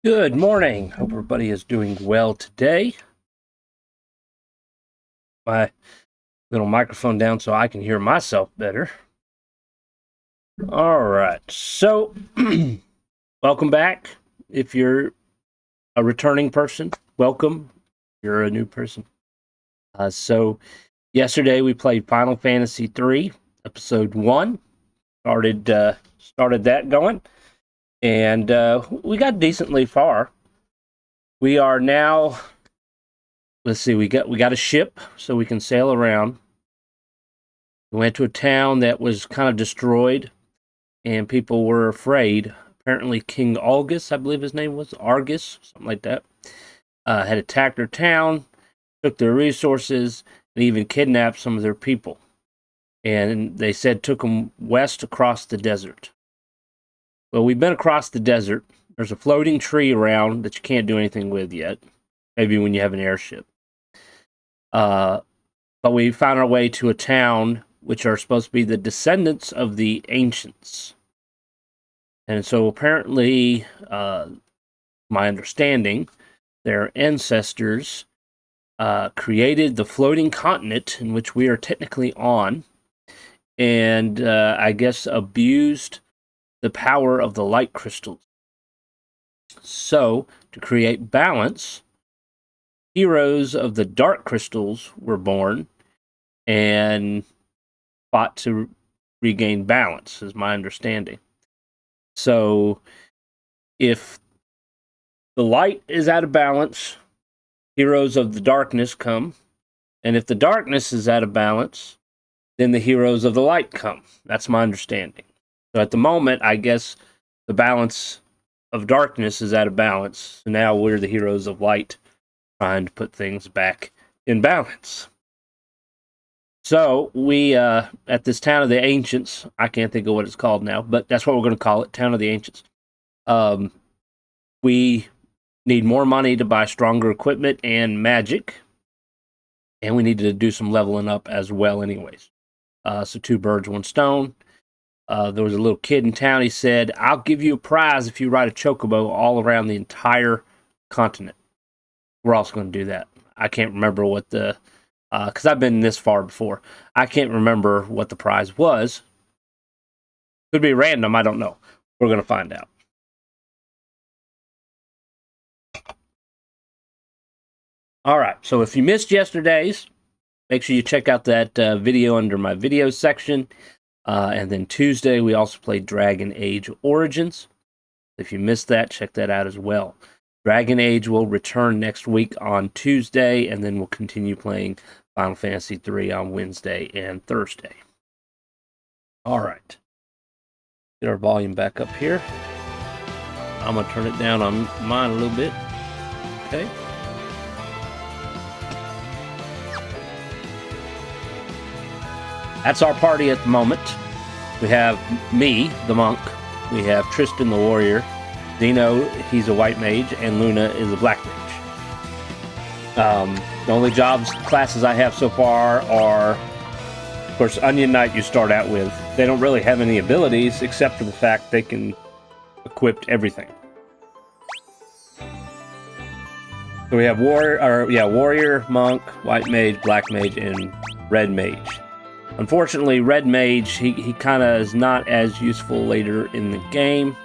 Good morning. Hope everybody is doing well today. My little microphone down so I can hear myself better. All right. So, welcome back. If you're a returning person, welcome. If you're a new person. So, yesterday we played Final Fantasy III, Episode 1. Started that going, and we got decently far. We are now. Let's see. We got a ship, so we can sail around. We went to a town that was kind of destroyed, and people were afraid. Apparently, King Algus, I believe his name was Argus, something like that, had attacked their town, took their resources, and even kidnapped some of their people. And they said took them west across the desert. Well, we've been across the desert. There's a floating tree around that you can't do anything with yet. Maybe when you have an airship. But we found our way to a town which are supposed to be the descendants of the ancients. And so apparently, my understanding, their ancestors created the floating continent in which we are technically on, and I guess abused the power of the light crystals. So, to create balance, heroes of the dark crystals were born and fought to regain balance, is my understanding. So, if the light is out of balance, heroes of the darkness come. And if the darkness is out of balance, then the heroes of the light come. That's my understanding. So at the moment, I guess the balance of darkness is out of balance. So now we're the heroes of light trying to put things back in balance. So we, at this Town of the Ancients, I can't think of what it's called now, but that's what we're going to call it, Town of the Ancients. We need more money to buy stronger equipment and magic. And we needed to do some leveling up as well anyways. So 2 birds, 1 stone. There was a little kid in town. He said, I'll give you a prize if you ride a chocobo all around the entire continent. We're also going to do that. I can't remember what the... because I've been this far before. I can't remember what the prize was. Could be random. I don't know. We're going to find out. All right. So if you missed yesterday's, make sure you check out that video under my video section. And then Tuesday, we also played Dragon Age Origins. If you missed that, check that out as well. Dragon Age will return next week on Tuesday, and then we'll continue playing Final Fantasy III on Wednesday and Thursday. All right. Get our volume back up here. I'm going to turn it down on mine a little bit. Okay. That's our party at the moment. We have me, the monk. We have Tristan, the warrior. Zeno, he's a white mage. And Luna is a black mage. The only classes I have so far are, of course, Onion Knight you start out with. They don't really have any abilities except for the fact they can equip everything. So we have warrior, monk, white mage, black mage, and red mage. Unfortunately, red mage, he kind of is not as useful later in the game.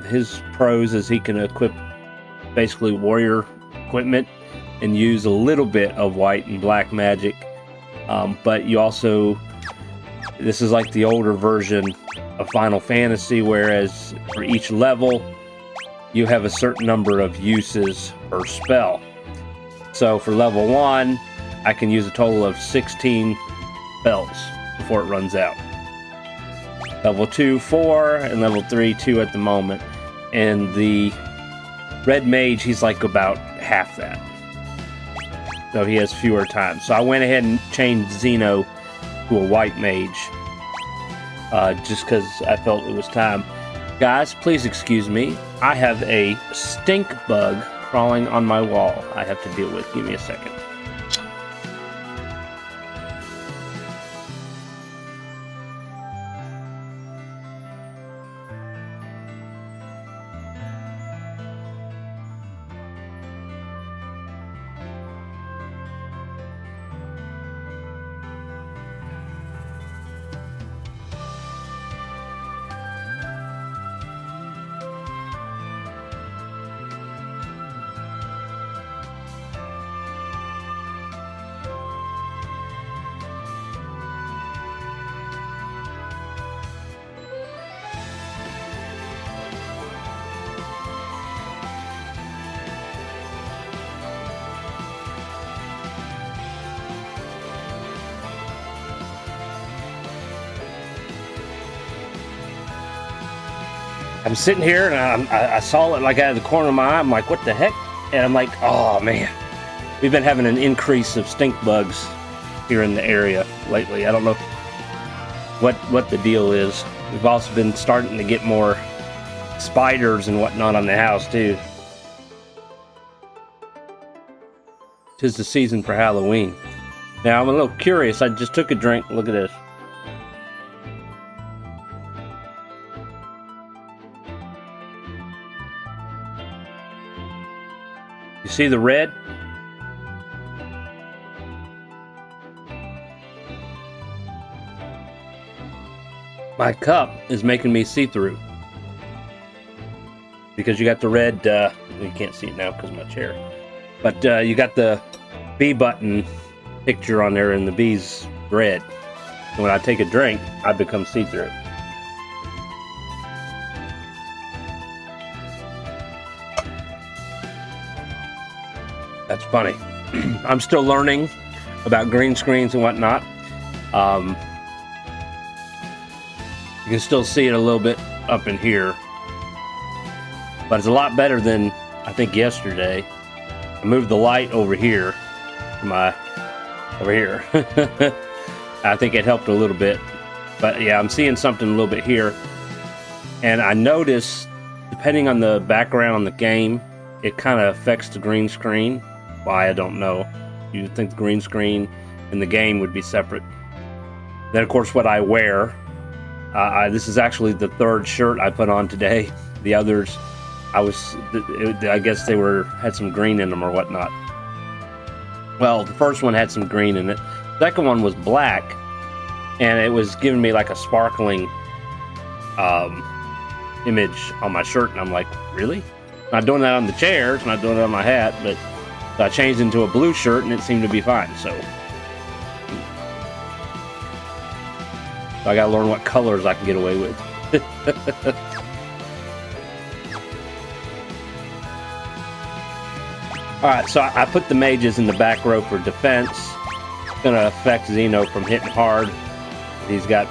His pros is he can equip basically warrior equipment and use a little bit of white and black magic. But you also, this is like the older version of Final Fantasy, whereas for each level, you have a certain number of uses per spell. So for level 1, I can use a total of 16 spells before it runs out. Level 2, 4, and level 3, 2 at the moment. And the red mage, he's like about half that. So he has fewer times. So I went ahead and changed Zeno to a white mage. Just because I felt it was time. Guys, please excuse me. I have a stink bug crawling on my wall I have to deal with. Give me a second. I'm sitting here and I saw it like out of the corner of my eye. I'm like, what the heck? And I'm like, oh man, we've been having an increase of stink bugs here in the area lately. I don't know what the deal is. We've also been starting to get more spiders and whatnot on the house too. 'Tis the season for Halloween. Now I'm a little curious. I just took a drink. Look at this. You see the red? My cup is making me see-through. Because you got the red, you can't see it now because of my chair. But you got the B button picture on there and the B's red. And when I take a drink, I become see-through. That's funny. I'm still learning about green screens and whatnot. You can still see it a little bit up in here. But it's a lot better than, I think, yesterday. I moved the light over here. Over here. I think it helped a little bit. But yeah, I'm seeing something a little bit here. And I noticed, depending on the background on the game, it kind of affects the green screen. Why, I don't know. You'd think the green screen and the game would be separate. Then, of course, what I wear. This is actually the third shirt I put on today. The others, I guess they had some green in them or whatnot. Well, the first one had some green in it. The second one was black, and it was giving me like a sparkling image on my shirt, and I'm like, really? Not doing that on the chairs, not doing it on my hat, but so I changed into a blue shirt, and it seemed to be fine, so I gotta learn what colors I can get away with. Alright, so I put the mages in the back row for defense. It's gonna affect Zeno from hitting hard. He's got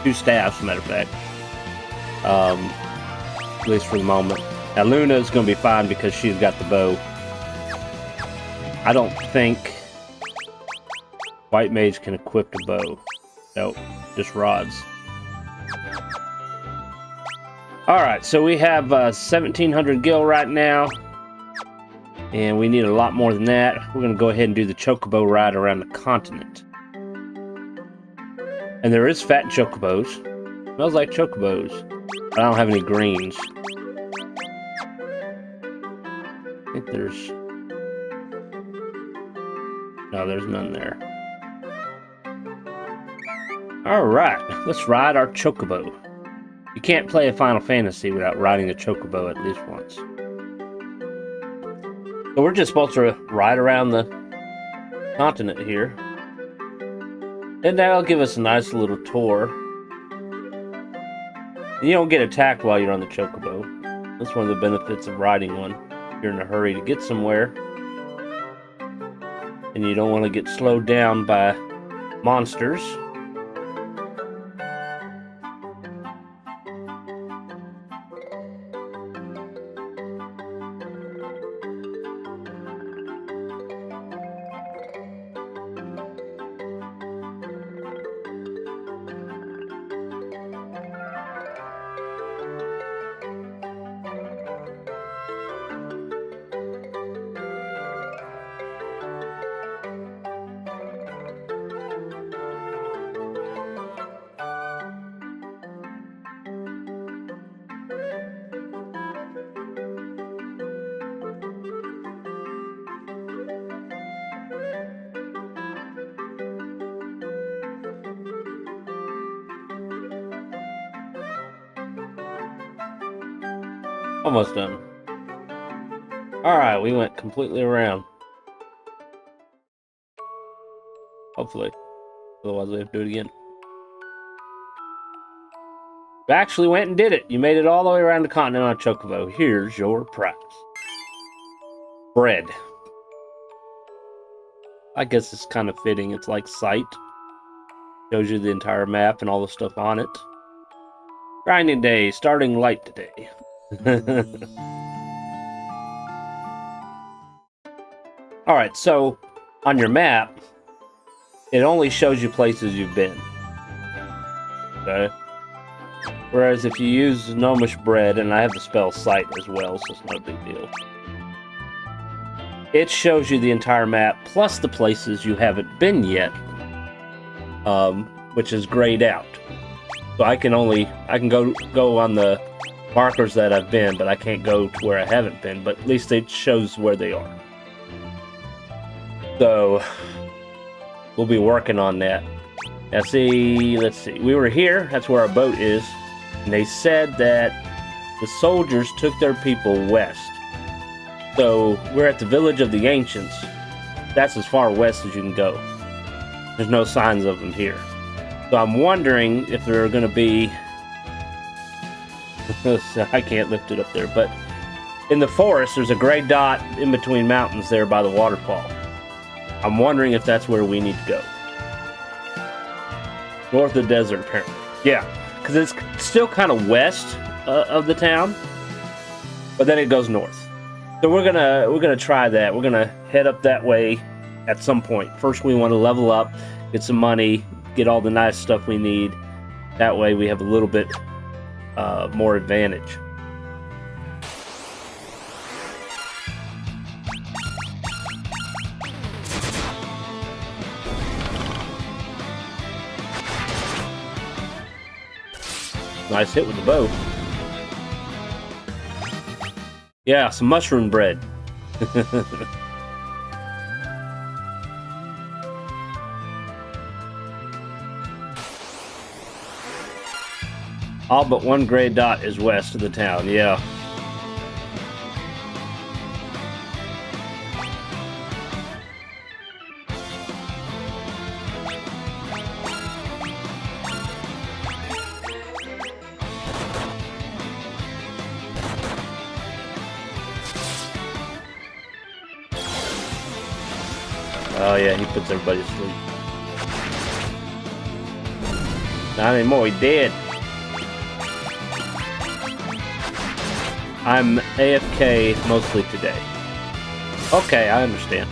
2 staffs, as a matter of fact. At least for the moment. Now Luna's gonna be fine because she's got the bow. I don't think White Mage can equip the bow. Nope, just rods. Alright, so we have 1,700 gil right now. And we need a lot more than that. We're going to go ahead and do the chocobo ride around the continent. And there is fat chocobos. Smells like chocobos. But I don't have any greens. I think there's... No, there's none there. Alright, let's ride our chocobo. You can't play a Final Fantasy without riding a chocobo at least once. So we're just supposed to ride around the continent here. And that'll give us a nice little tour. You don't get attacked while you're on the chocobo. That's one of the benefits of riding one. If you're in a hurry to get somewhere. And you don't want to get slowed down by monsters. Almost done. Alright, we went completely around. Hopefully. Otherwise we have to do it again. You actually went and did it. You made it all the way around the continent on a chocobo. Here's your prize. Bread. I guess it's kind of fitting. It's like sight. Shows you the entire map and all the stuff on it. Grinding day, starting light today. Alright, so on your map, it only shows you places you've been. Okay? Whereas if you use gnomish bread, and I have the spell sight as well, so it's not a big deal. It shows you the entire map, plus the places you haven't been yet, which is grayed out. So I can go on the markers that I've been, but I can't go to where I haven't been, but at least it shows where they are. So, we'll be working on that. Now see, let's see, we were here, that's where our boat is, and they said that the soldiers took their people west. So, we're at the village of the ancients. That's as far west as you can go. There's no signs of them here. So I'm wondering if there are going to be... I can't lift it up there, but in the forest, there's a gray dot in between mountains there by the waterfall. I'm wondering if that's where we need to go. North of the desert, apparently. Yeah, because it's still kind of west of the town, but then it goes north. So we're gonna try that. We're gonna head up that way at some point. First, we want to level up, get some money, get all the nice stuff we need. That way, we have a little bit more advantage. Nice hit with the bow. Yeah, some mushroom bread. All but one gray dot is west of the town, yeah. Oh yeah, he puts everybody to sleep. Not anymore, he dead. I'm AFK mostly today. Okay, I understand.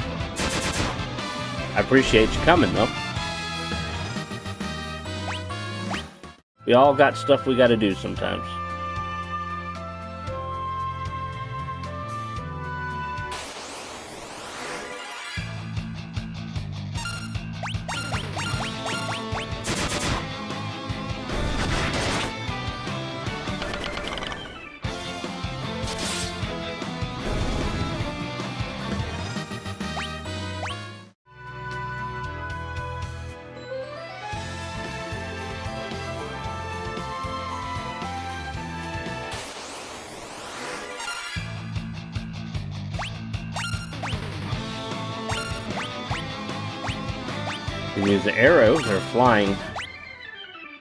I appreciate you coming, though. We all got stuff we gotta do sometimes. You can use the arrow, they're flying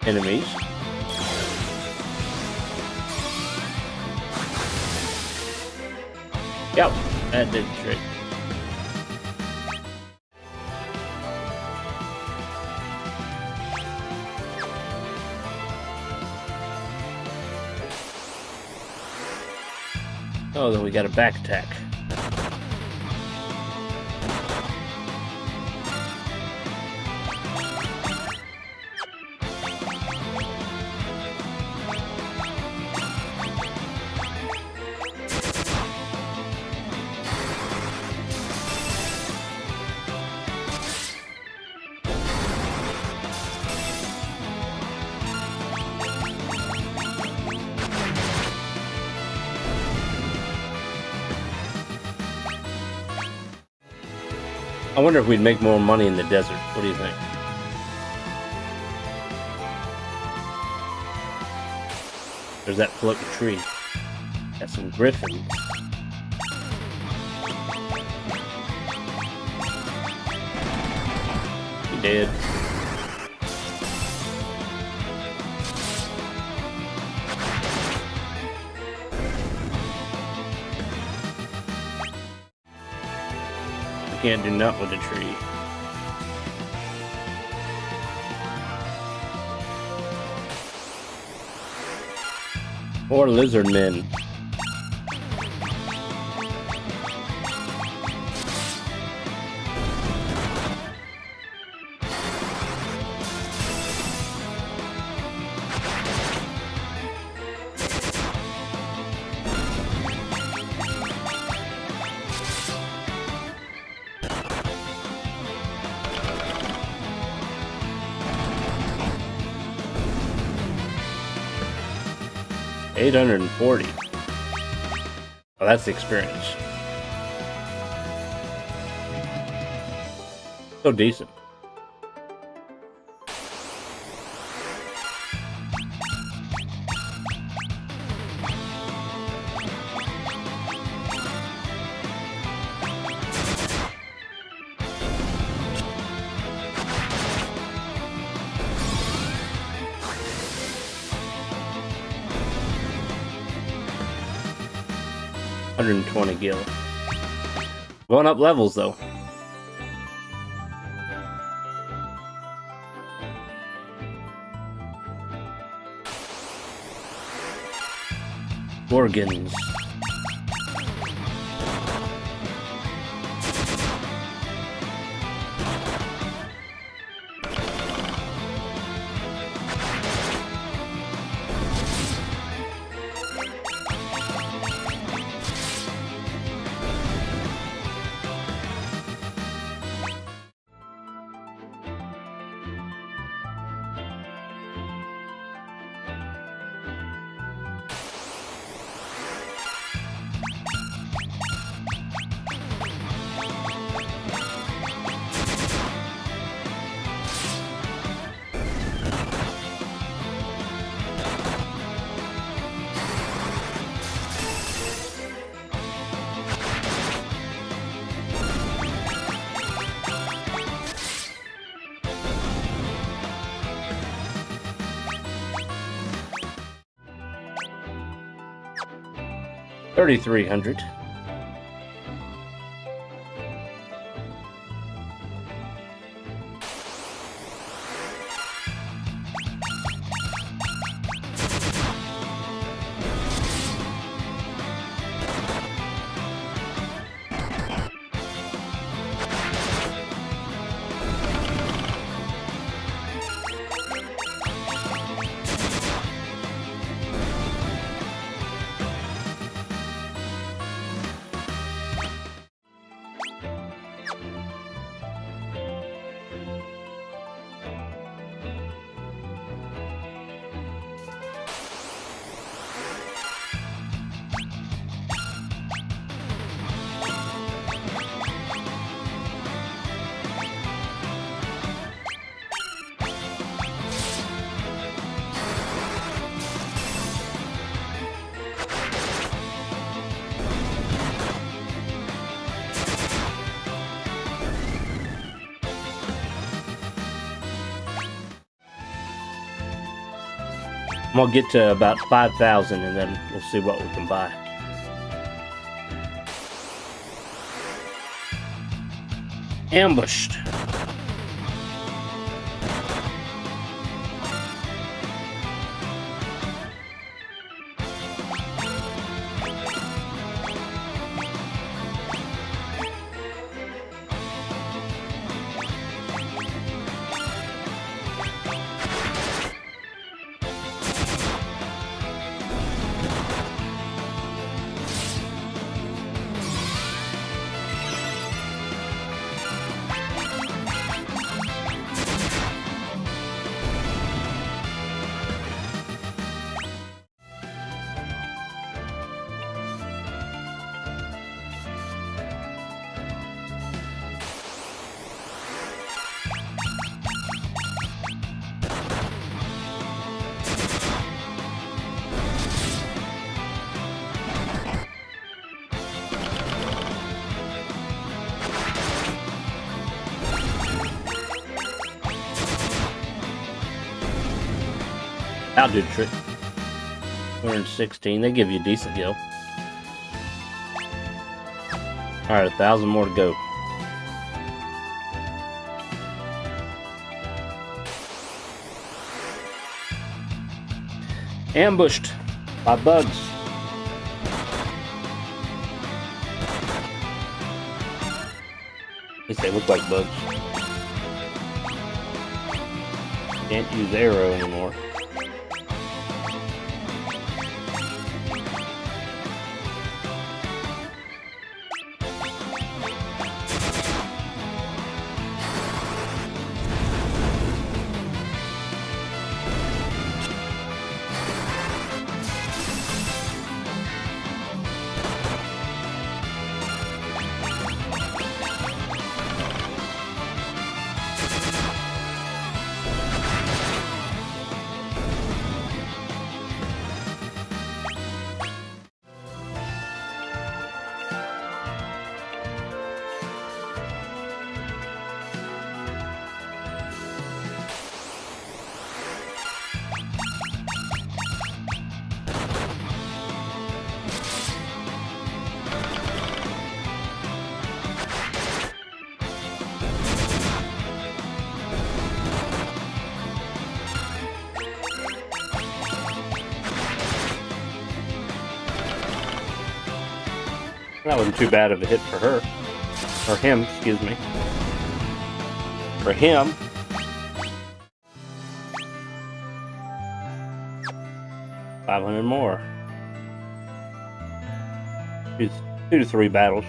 enemies. Yep, that did the trick. Oh, then we got a back attack. I wonder if we'd make more money in the desert. What do you think? There's that floating tree. Got some griffins. He dead. Can't do nothing with the tree. Or lizard men. $840. Oh, that's the experience. So decent. $120 gil. Going up levels though. Gulgans. $3,300. I'm gonna get to about 5,000 and then we'll see what we can buy. Ambushed. That'll do the trick. 116, they give you a decent gil. Alright, 1,000 more to go. Ambushed. 5 bugs. At least they look like bugs. Can't use arrow anymore. That wasn't too bad of a hit for her. Or him, excuse me. For him. $500 more. 2 to 3 battles.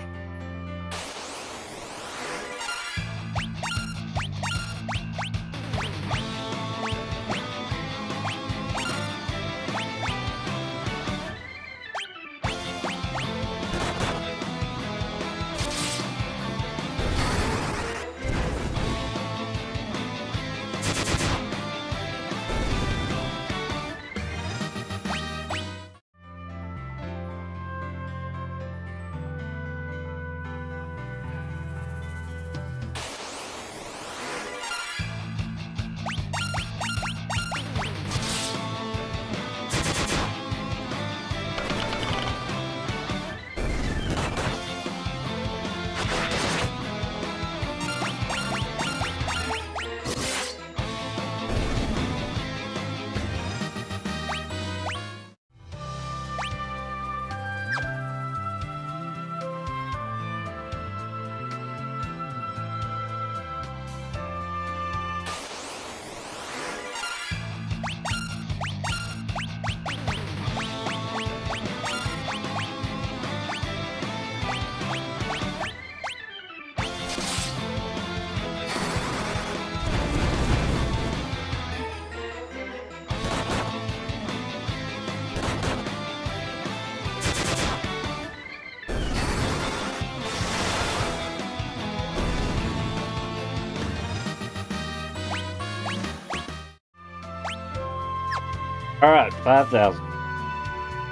Alright, 5,000.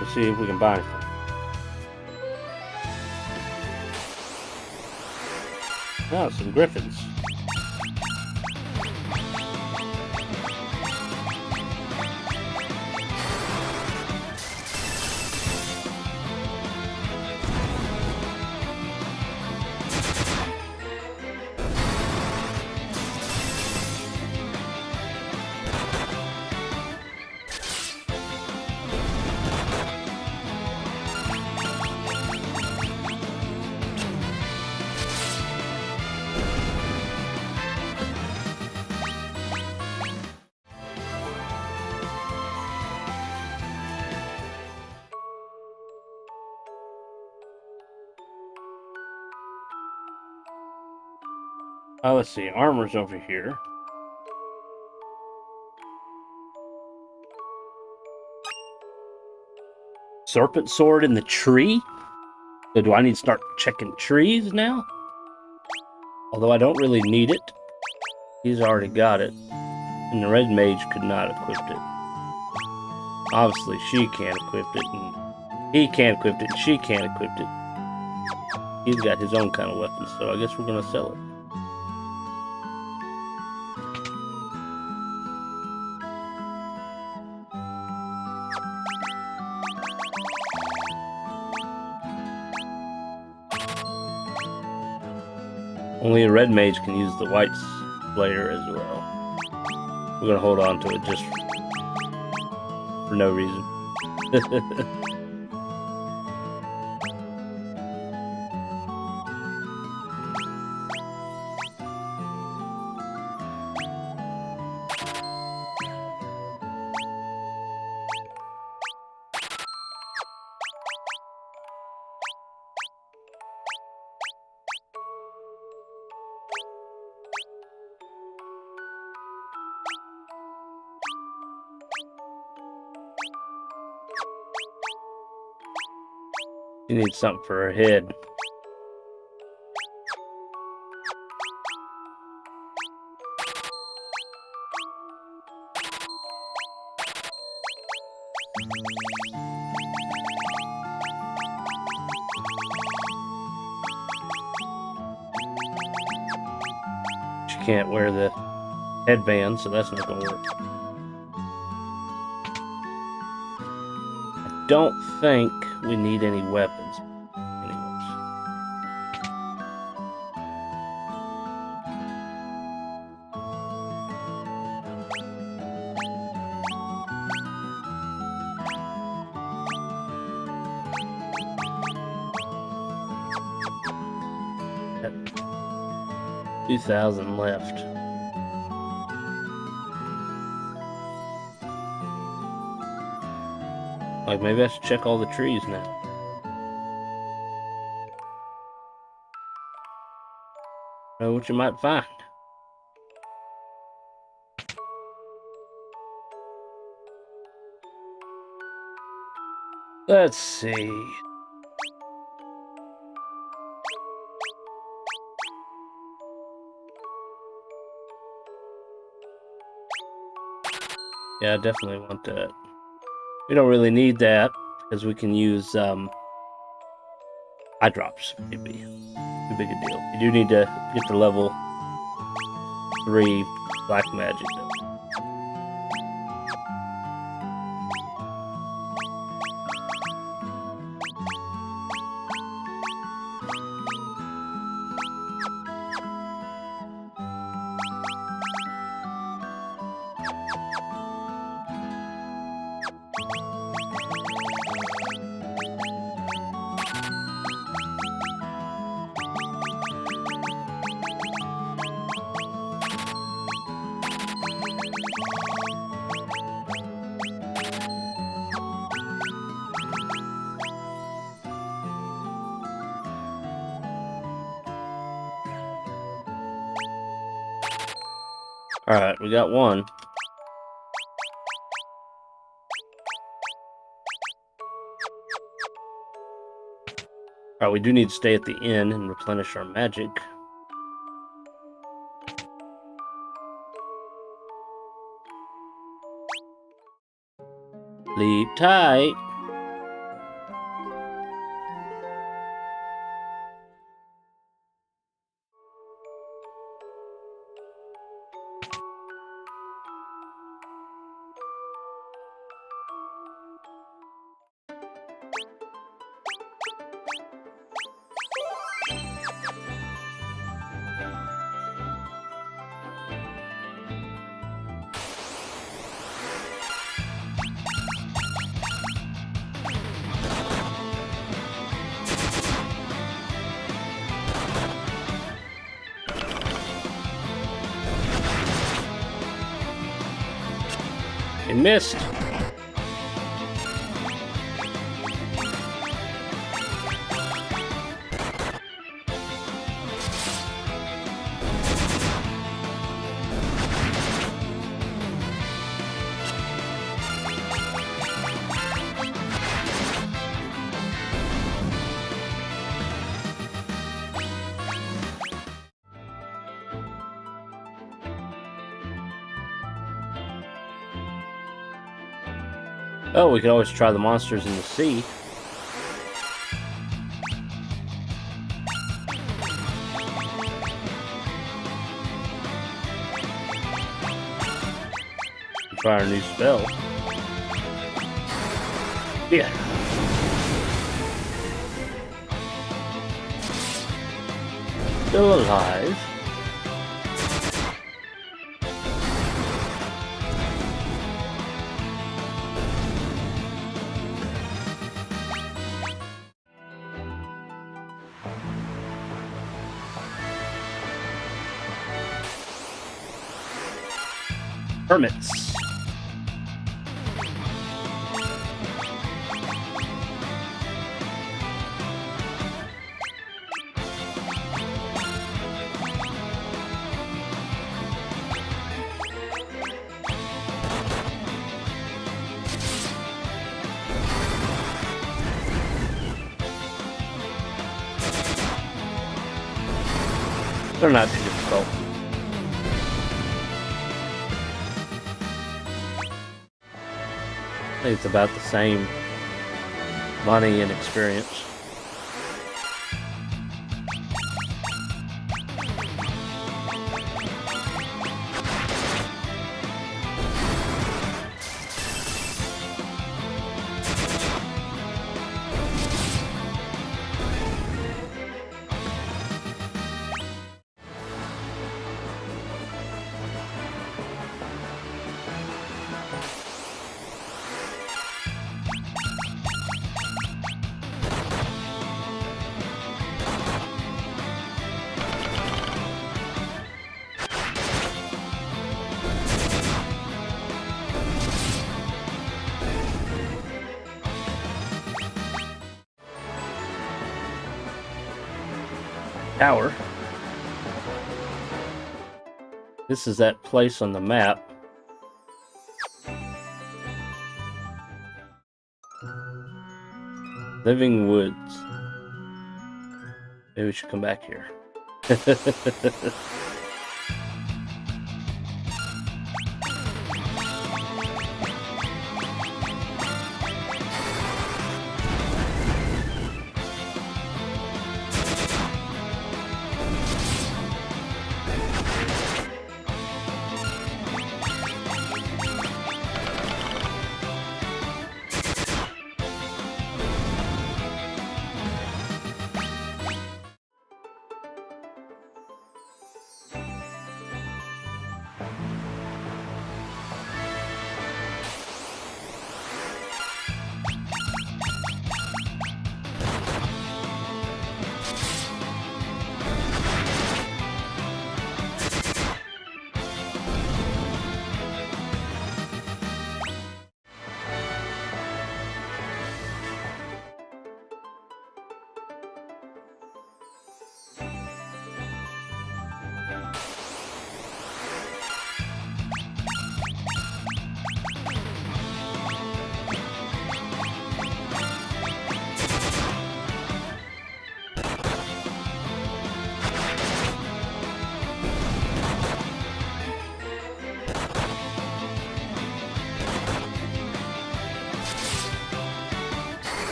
Let's see if we can buy anything. Oh, some griffins. Oh, let's see. Armor's over here. Serpent sword in the tree? So do I need to start checking trees now? Although I don't really need it. He's already got it. And the red mage could not equip it. Obviously, she can't equip it. And he can't equip it. And she can't equip it. He's got his own kind of weapon, so I guess we're going to sell it. Only a red mage can use the white slayer as well. We're going to hold on to it just for no reason. She needs something for her head. She can't wear the headband, so that's not gonna work. I don't think we need any weapons. Anyways. Got 2,000 left. Like, maybe I should check all the trees now. Know what you might find. Let's see. Yeah, I definitely want that. We don't really need that because we can use eye drops. Maybe too big a deal. You do need to get to level 3 black magic though. Alright, we got one. Alright, we do need to stay at the inn and replenish our magic. Sleep tight. It missed. Oh, we could always try the monsters in the sea. Try our new spell. Yeah. Still alive. Hermits. They're not too difficult. I think it's about the same money and experience. Tower. This is that place on the map. Living Woods. Maybe we should come back here.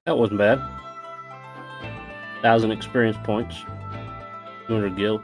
That wasn't bad. 1,000 experience points. 200 gil.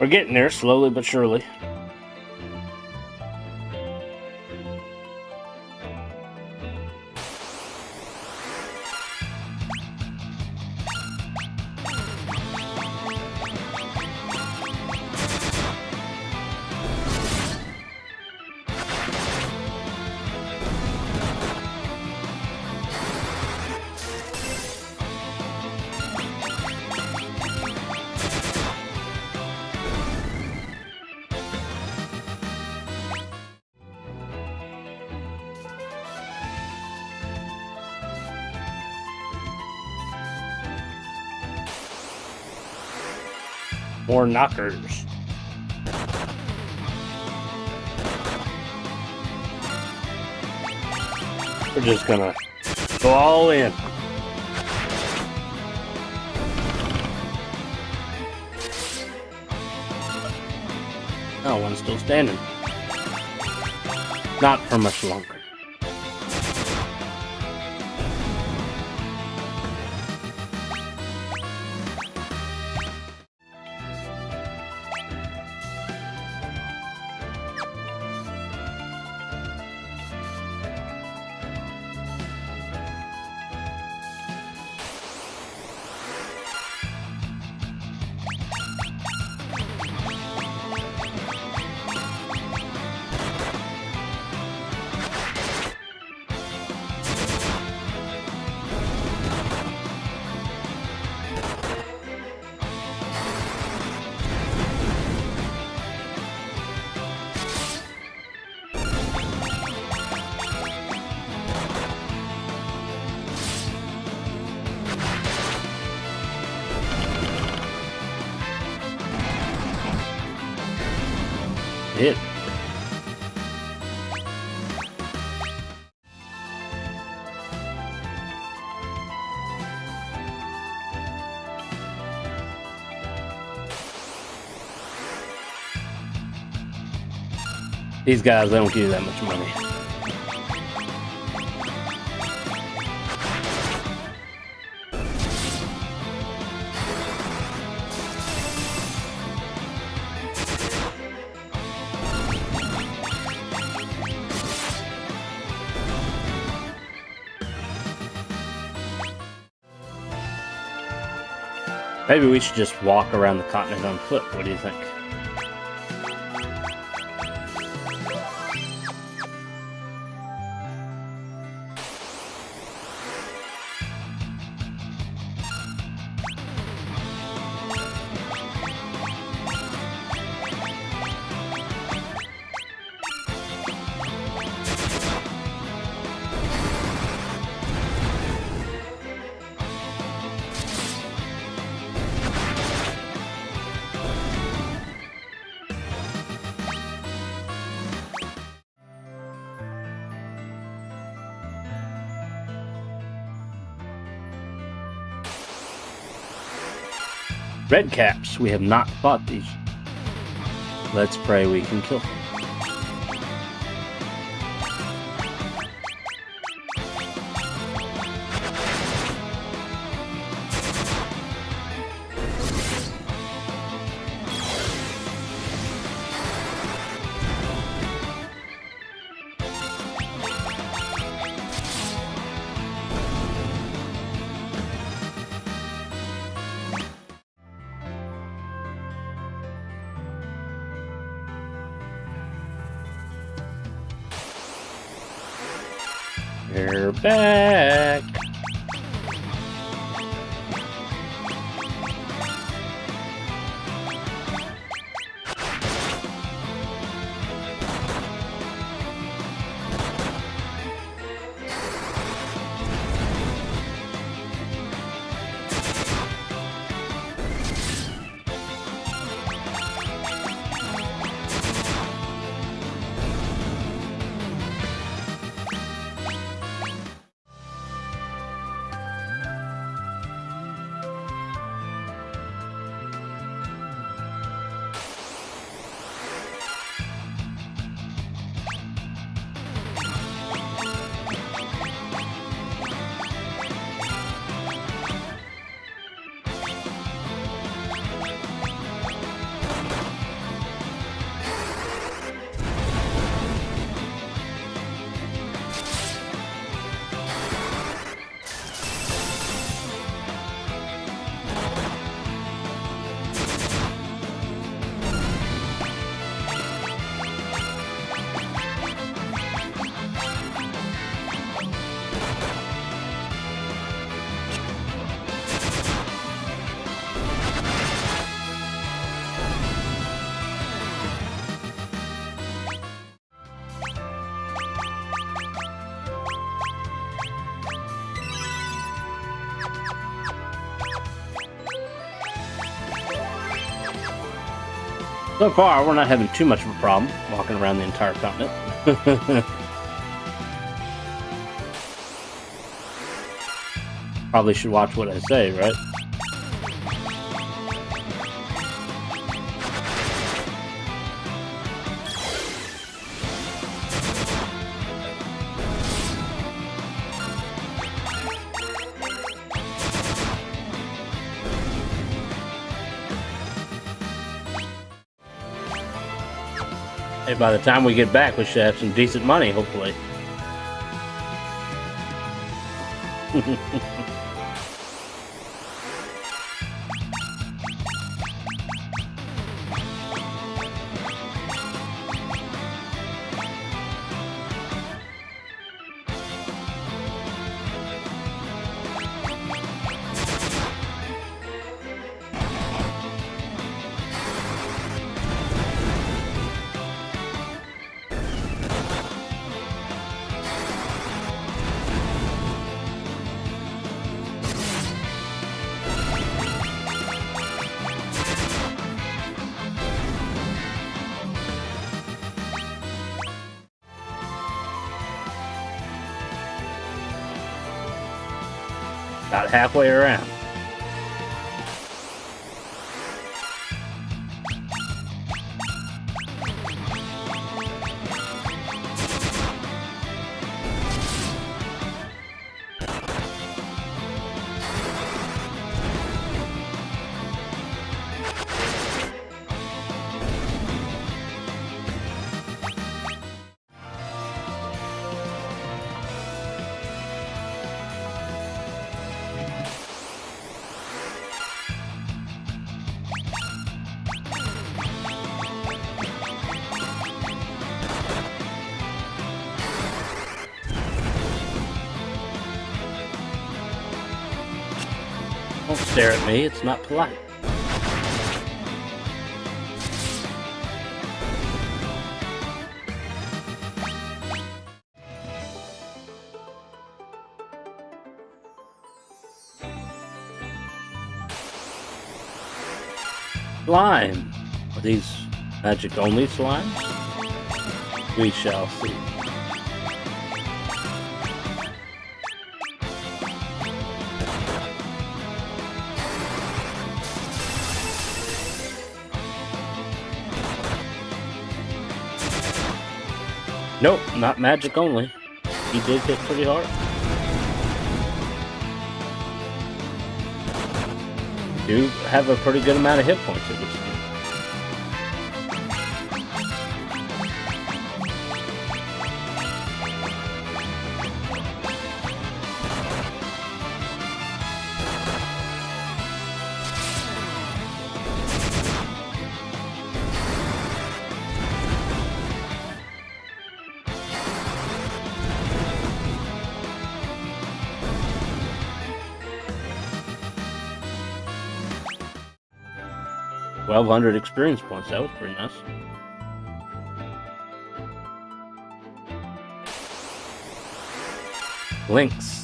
We're getting there, slowly but surely. More knockers. We're just gonna go all in. Oh, one's still standing. Not for much longer. Hit. These guys, they don't give you that much money. Maybe we should just walk around the continent on foot. What do you think? Red caps. We have not fought these. Let's pray we can kill them. We're back. So far, we're not having too much of a problem walking around the entire continent. Probably should watch what I say, right? Hey, by the time we get back, we should have some decent money, hopefully. About halfway around. Don't stare at me, it's not polite. Slime. Are these magic only slimes? We shall see. Nope, not magic only. He did hit pretty hard. Do have a pretty good amount of hit points at this game. $1,200 experience points. That was pretty nice. Links.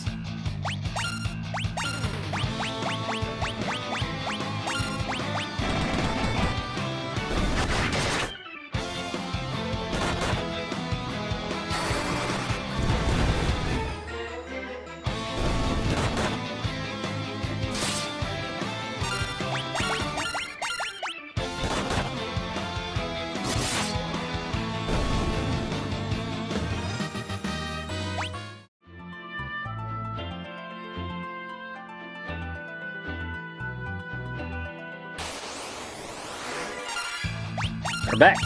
We're back.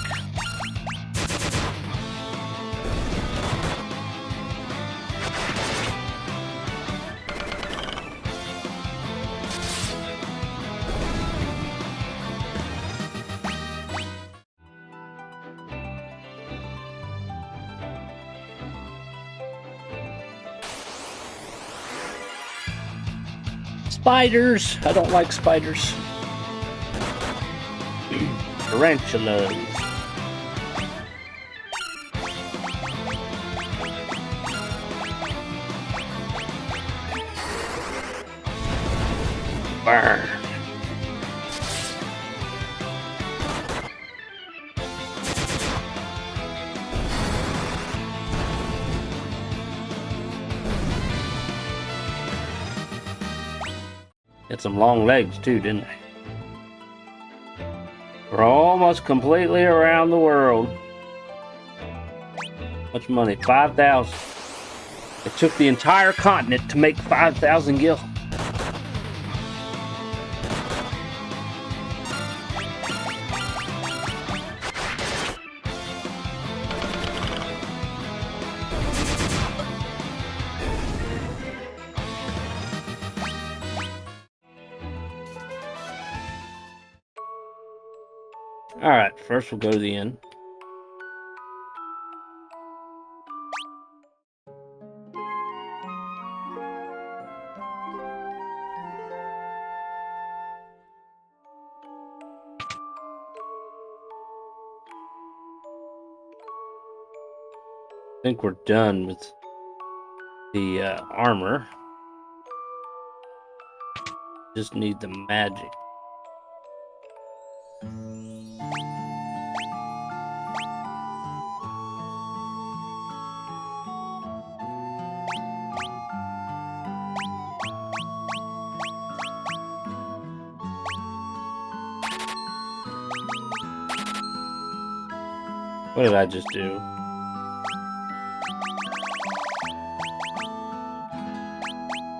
Spiders. I don't like spiders. Tarantulas. Burn. Had some long legs too, didn't they? We're almost completely around the world. Much money? 5,000. It took the entire continent to make 5,000 gil. Alright, first we'll go to the inn. I think we're done with the armor. Just need the magic. What did I just do?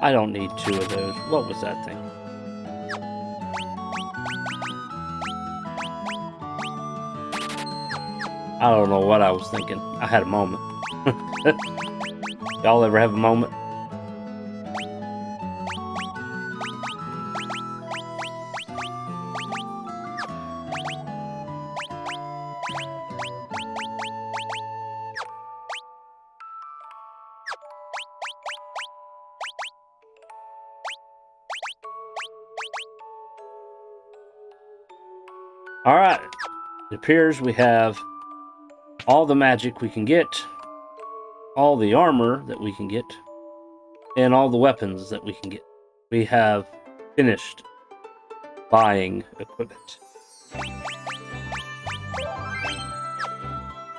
I don't need 2 of those. What was that thing? I don't know what I was thinking. I had a moment. Y'all ever have a moment? Alright, it appears we have all the magic we can get, all the armor that we can get, and all the weapons that we can get. We have finished buying equipment.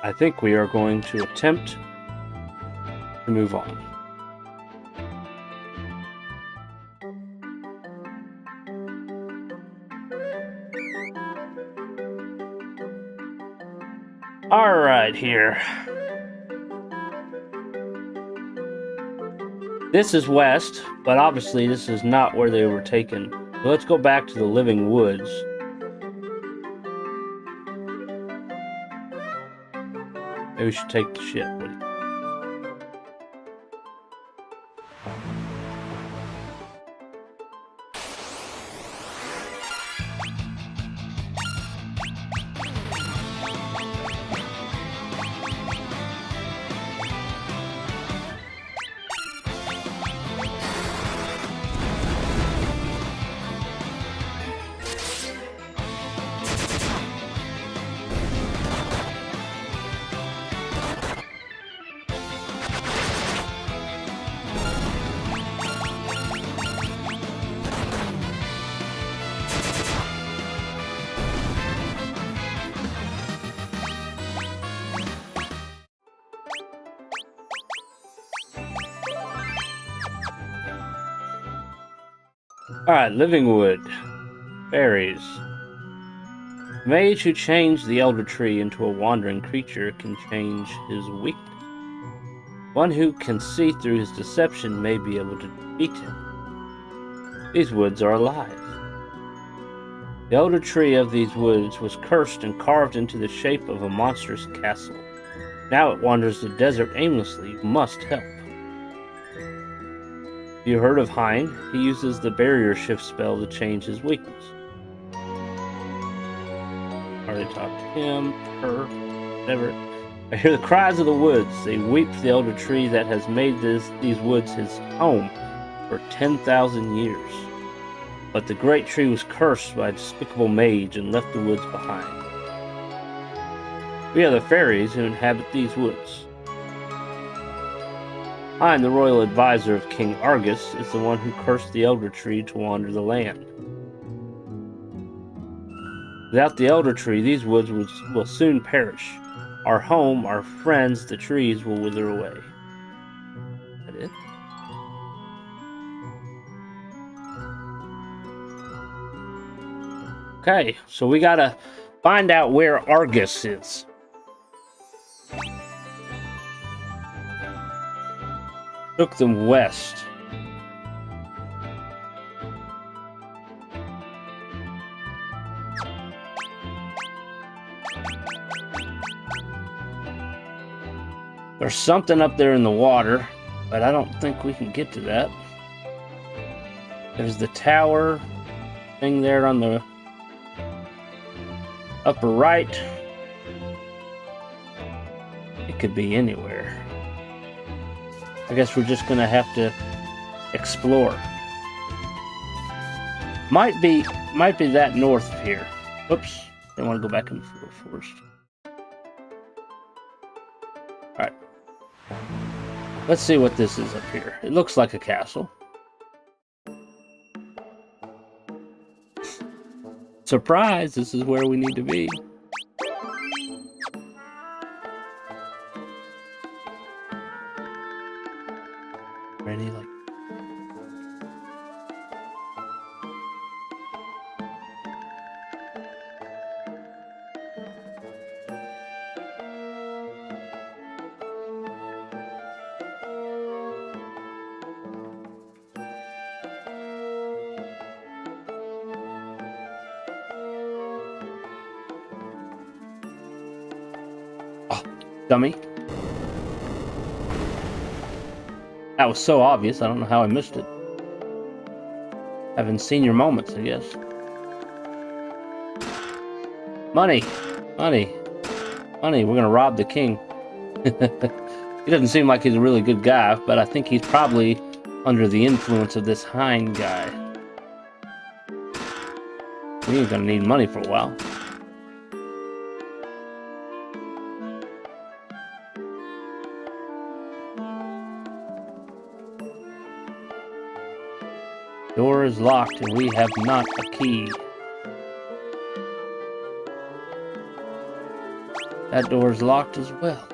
I think we are going to attempt to move on. Alright, here. This is west, but obviously this is not where they were taken. So let's go back to the living woods. Maybe we should take the ship with you. Alright, living wood. Fairies. Mage who changed the elder tree into a wandering creature can change his weakness. One who can see through his deception may be able to defeat him. These woods are alive. The elder tree of these woods was cursed and carved into the shape of a monstrous castle. Now it wanders the desert aimlessly. You must help. You heard of Hein? He uses the barrier shift spell to change his weakness. Already talked to him, her, whatever. I hear the cries of the woods. They weep for the elder tree that has made these woods his home for 10,000 years. But the great tree was cursed by a despicable mage and left the woods behind. We are the fairies who inhabit these woods. Hein, the royal advisor of King Argus, is the one who cursed the elder tree to wander the land. Without the elder tree, these woods will soon perish. Our home, our friends, the trees will wither away. Is that it? Okay, so we gotta find out where Argus is. Took them west. There's something up there in the water, but I don't think we can get to that. There's the tower thing there on the upper right. It could be anywhere. I guess we're just gonna have to explore. Might be that north of here. Oops, I want to go back in the forest. Alright. Let's see what this is up here. It looks like a castle. Surprise, this is where we need to be. Any like dummy. That was so obvious, I don't know how I missed it. Haven't seen your moments, I guess. Money! Money! Money, we're gonna rob the king. He doesn't seem like he's a really good guy, but I think he's probably under the influence of this Hind guy. We ain't gonna need money for a while. Door is locked and we have not a key. That door is locked as well.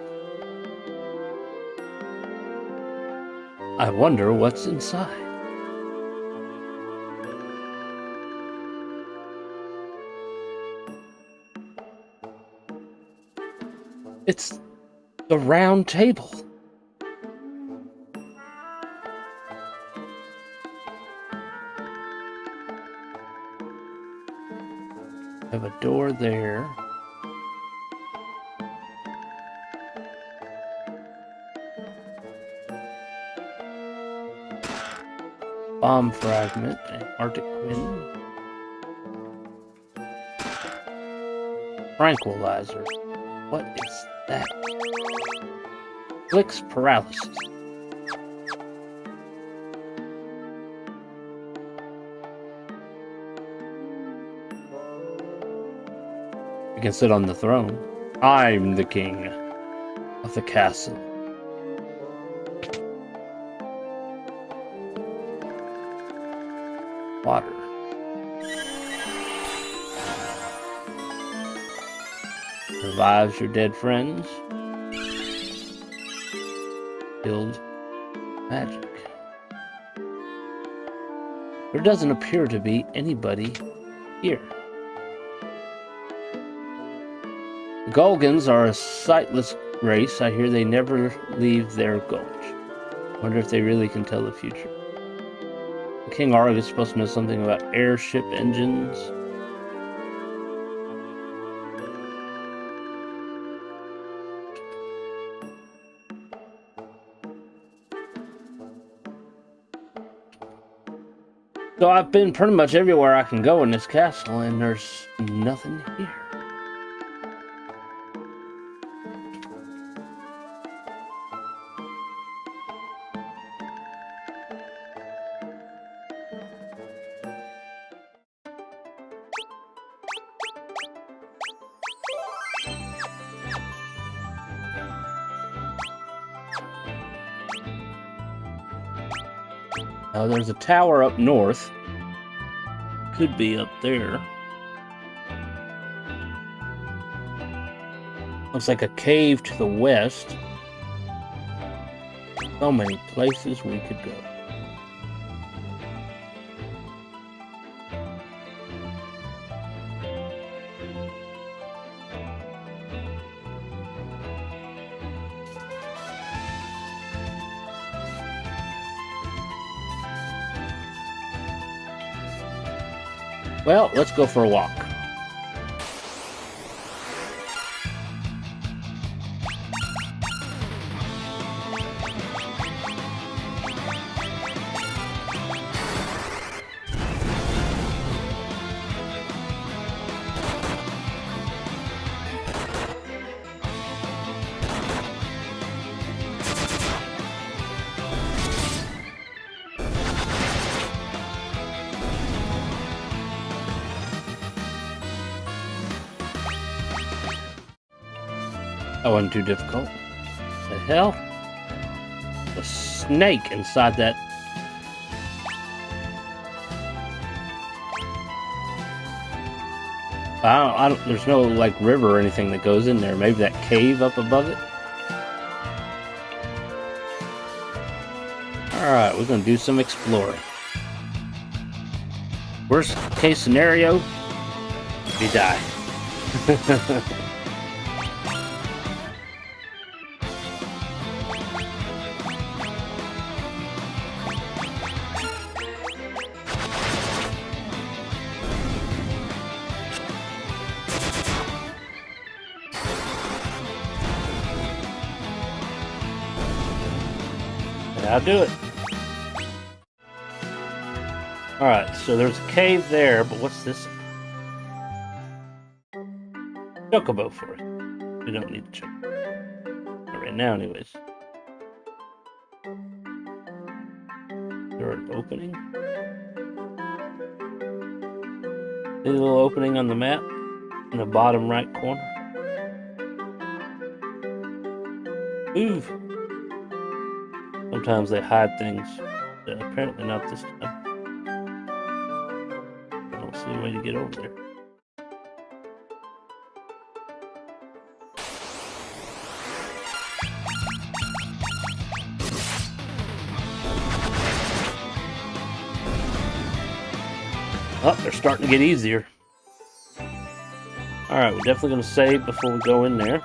I wonder what's inside. It's the round table. Have a door there. Bomb fragment and Arctic wind. Tranquilizer. What is that? Flicks paralysis. I can sit on the throne. I'm the king of the castle. Water. Revives your dead friends. Build magic. There doesn't appear to be anybody here. The Gulgans are a sightless race. I hear they never leave their gulch. Wonder if they really can tell the future. King Argus is supposed to know something about airship engines. So I've been pretty much everywhere I can go in this castle, and there's nothing here. Now there's a tower up north. Could be up there. Looks like a cave to the west. So many places we could go. Well, let's go for a walk. That wasn't too difficult. The hell? The snake inside that. I don't, there's no like river or anything that goes in there. Maybe that cave up above it. Alright, we're gonna do some exploring. Worst case scenario, we die. I'll do it. Alright, so there's a cave there, but what's this? Chocobo for it. We don't need to check. Not right now, anyways. Is there an opening? A little opening on the map in the bottom right corner. Move! Sometimes they hide things. Apparently not this time. I don't see a way to get over there. Oh, they're starting to get easier. Alright, we're definitely going to save before we go in there.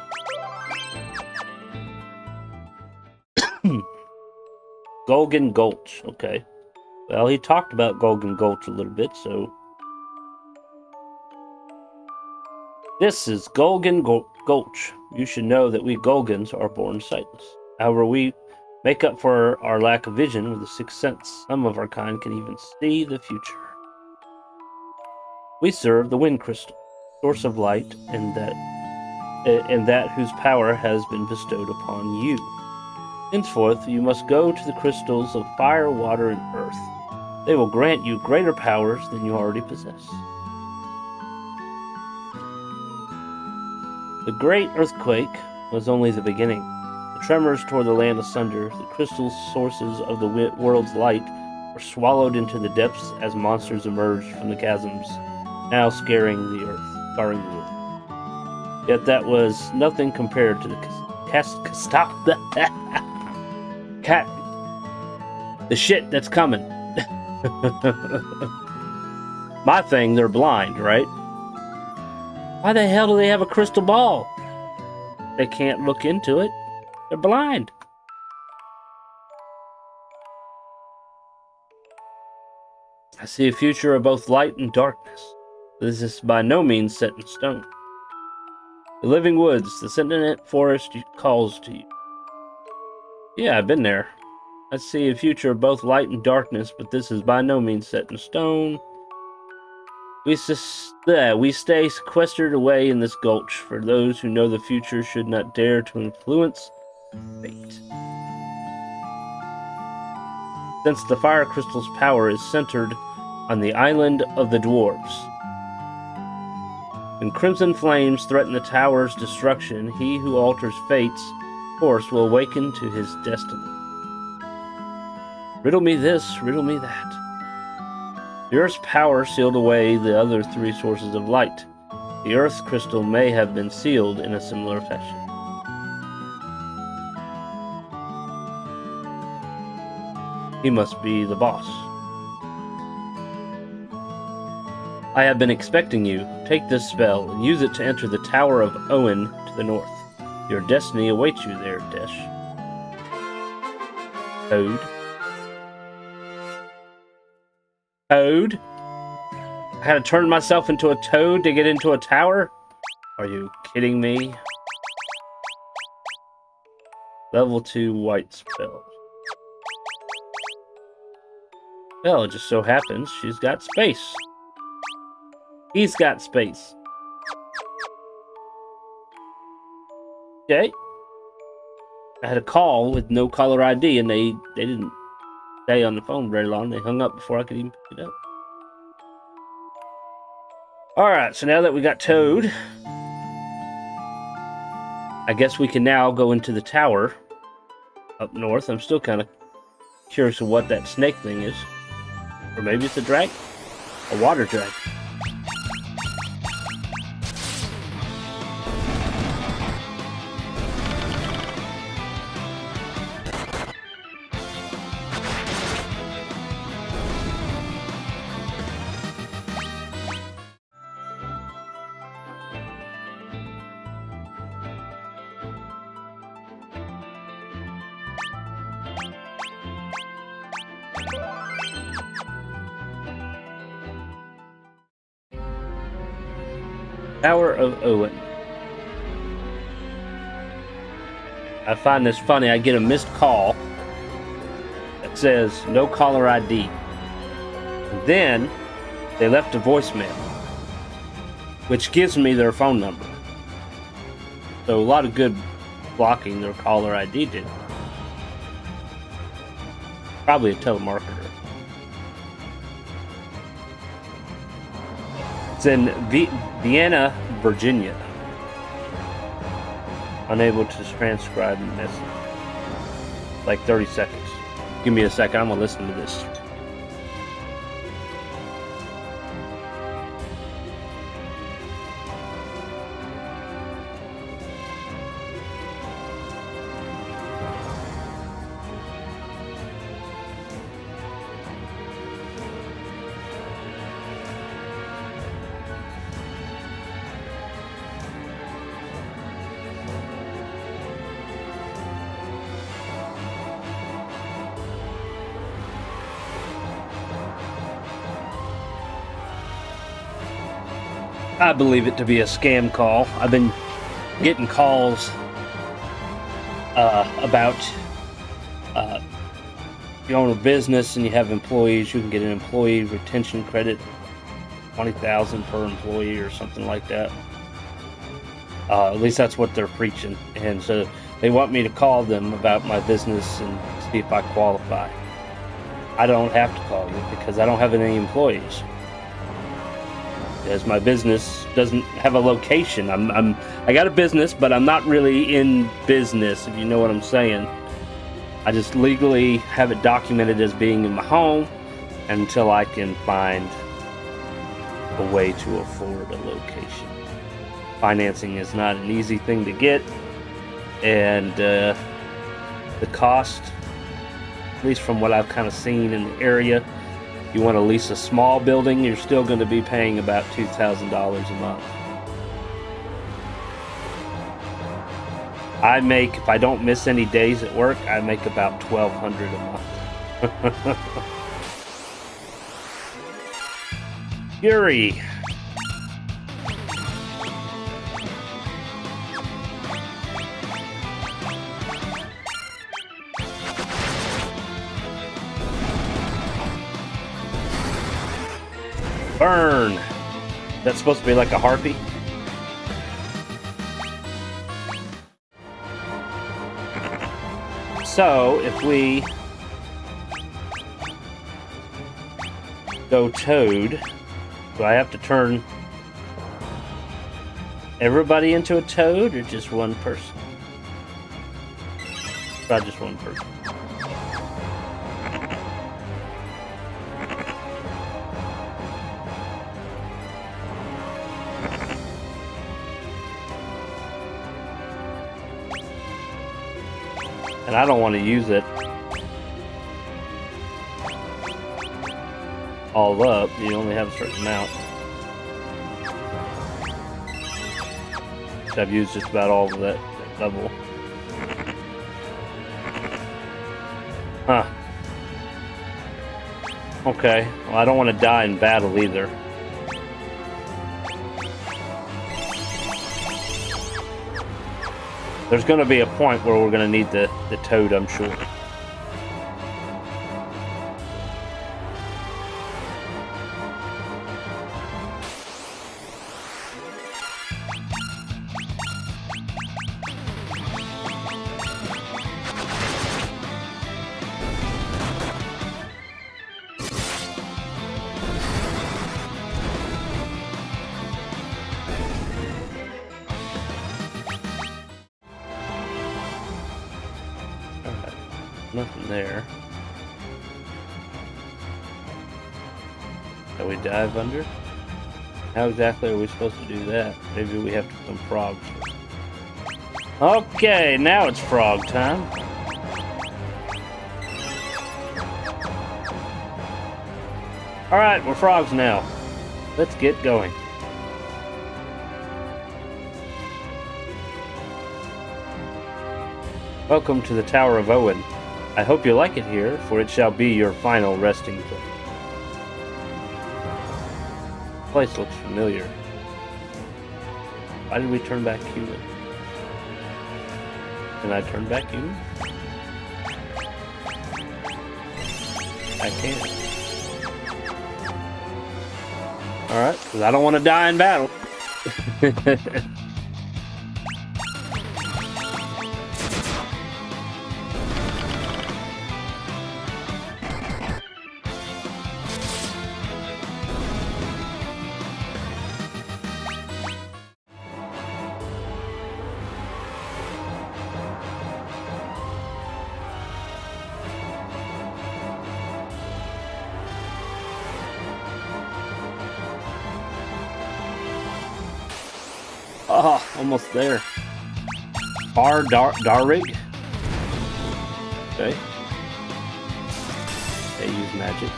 Gulgan Gulch, okay. Well, he talked about Gulgan Gulch a little bit, so... This is Gulgan Gulch. You should know that we Gulgans are born sightless. However, we make up for our lack of vision with the sixth sense. Some of our kind can even see the future. We serve the wind crystal, source of light, and that whose power has been bestowed upon you. Henceforth, you must go to the crystals of fire, water, and earth. They will grant you greater powers than you already possess. The great earthquake was only the beginning. The tremors tore the land asunder. The crystal sources of the world's light were swallowed into the depths as monsters emerged from the chasms, now scaring the earth. Yet that was nothing compared to the the shit that's coming. My thing, they're blind, right? Why the hell do they have a crystal ball? They can't look into it. They're blind. I see a future of both light and darkness. This is by no means set in stone. The living woods, the sentient forest calls to you. Yeah, I've been there. I see a future of both light and darkness, but this is by no means set in stone. We stay sequestered away in this gulch, for those who know the future should not dare to influence fate. Since the fire crystal's power is centered on the island of the dwarves. When crimson flames threaten the tower's destruction, he who alters fate's course will awaken to his destiny. Riddle me this, riddle me that. The Earth's power sealed away the other three sources of light. The Earth's crystal may have been sealed in a similar fashion. He must be the boss. I have been expecting you. Take this spell and use it to enter the Tower of Owen to the north. Your destiny awaits you there, Desh. Code. Code. I had to turn myself into a toad to get into a tower? Are you kidding me? Level 2 white spells. Well, it just so happens she's got space. He's got space. Okay. I had a call with no caller ID, and they didn't stay on the phone very long. They hung up before I could even pick it up. Alright, so now that we got Toad, I guess we can now go into the tower up north. I'm still kind of curious of what that snake thing is. Or maybe it's a dragon? A water dragon. Tower of Owen. I find this funny. I get a missed call that says no caller ID. And then they left a voicemail, which gives me their phone number. So a lot of good blocking their caller ID did. Probably a telemarketer. It's in Vienna, Virginia. Unable to transcribe the message. Like 30 seconds. Give me a second, I'm gonna listen to this. I believe it to be a scam call. I've been getting calls about if you own a business and you have employees, you can get an employee retention credit, 20,000 per employee or something like that. At least that's what they're preaching. And so they want me to call them about my business and see if I qualify. I don't have to call you because I don't have any employees. As my business doesn't have a location. I got a business, but I'm not really in business, if you know what I'm saying. I just legally have it documented as being in my home until I can find a way to afford a location. Financing is not an easy thing to get, and the cost, at least from what I've kind of seen in the area, you want to lease a small building, you're still going to be paying about $2,000 a month. I make, if I don't miss any days at work, I make about $1,200 a month. Yuri. Burn! That's supposed to be like a harpy? So, if we go Toad, do I have to turn everybody into a Toad or just one person? Try just one person. And I don't want to use it all up. You only have a certain amount. I've used just about all of that level. Huh. Okay. Well, I don't want to die in battle either. There's going to be a point where we're going to need the toad, I'm sure. Nothing there. Shall we dive under? How exactly are we supposed to do that? Maybe we have to become frogs. Okay, now it's frog time. Alright, we're frogs now. Let's get going. Welcome to the Tower of Owen. I hope you like it here, for it shall be your final resting place. This place looks familiar. Why did we turn back human? Can I turn back human? I can. Alright, because I don't want to die in battle. Oh, almost there. Darig. Okay. They use magic.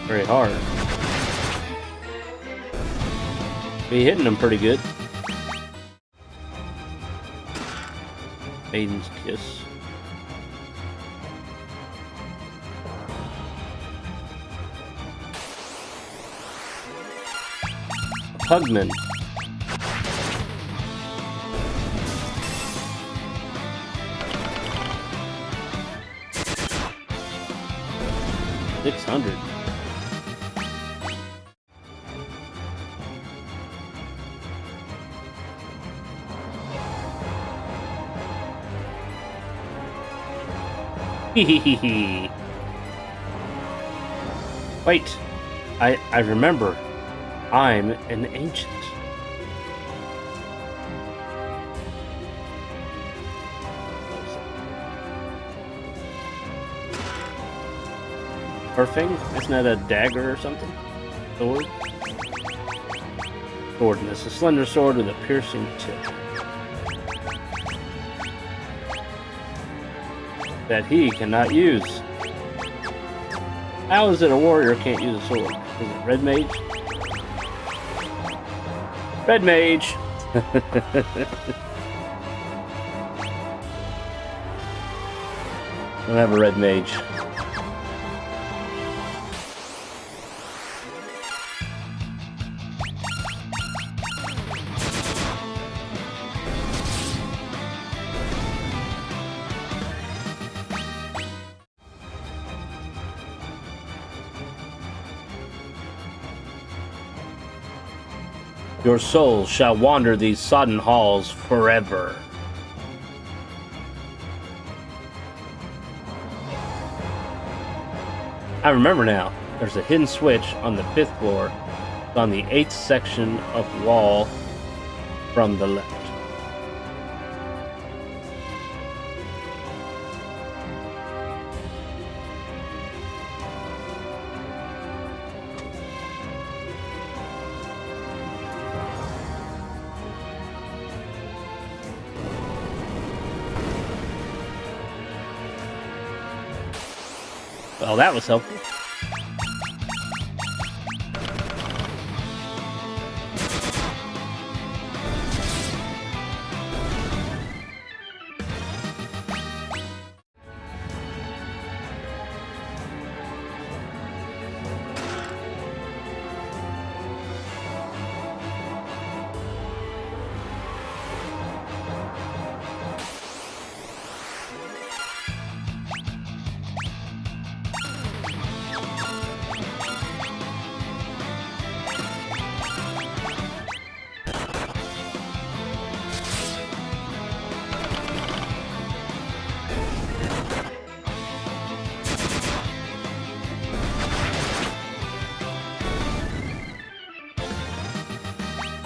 Very hard. Be hitting them pretty good. Maiden's Kiss. Pugman. $600. Hehehe. Wait, I remember. I'm an ancient. Perfing? Isn't that a dagger or something? Sword? Swordness. A slender sword with a piercing tip. That he cannot use. How is it a warrior can't use a sword? Is it red mage? Red mage! I don't have a red mage. Your soul shall wander these sodden halls forever. I remember now. There's a hidden switch on the 5th floor. It's on the 8th section of wall from the left. Well, that was helpful.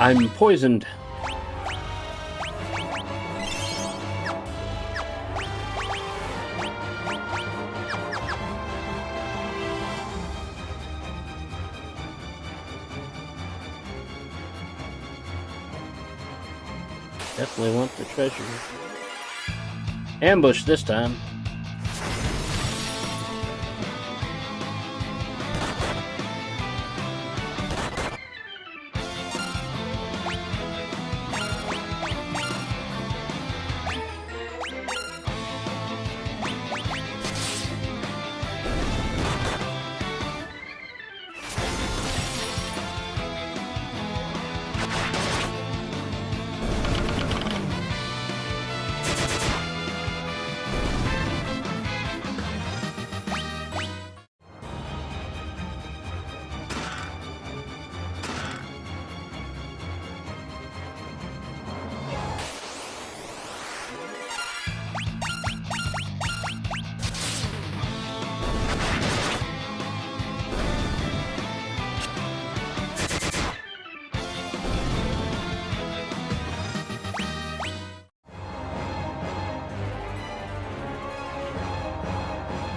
I'm poisoned. Definitely want the treasure. Ambush this time.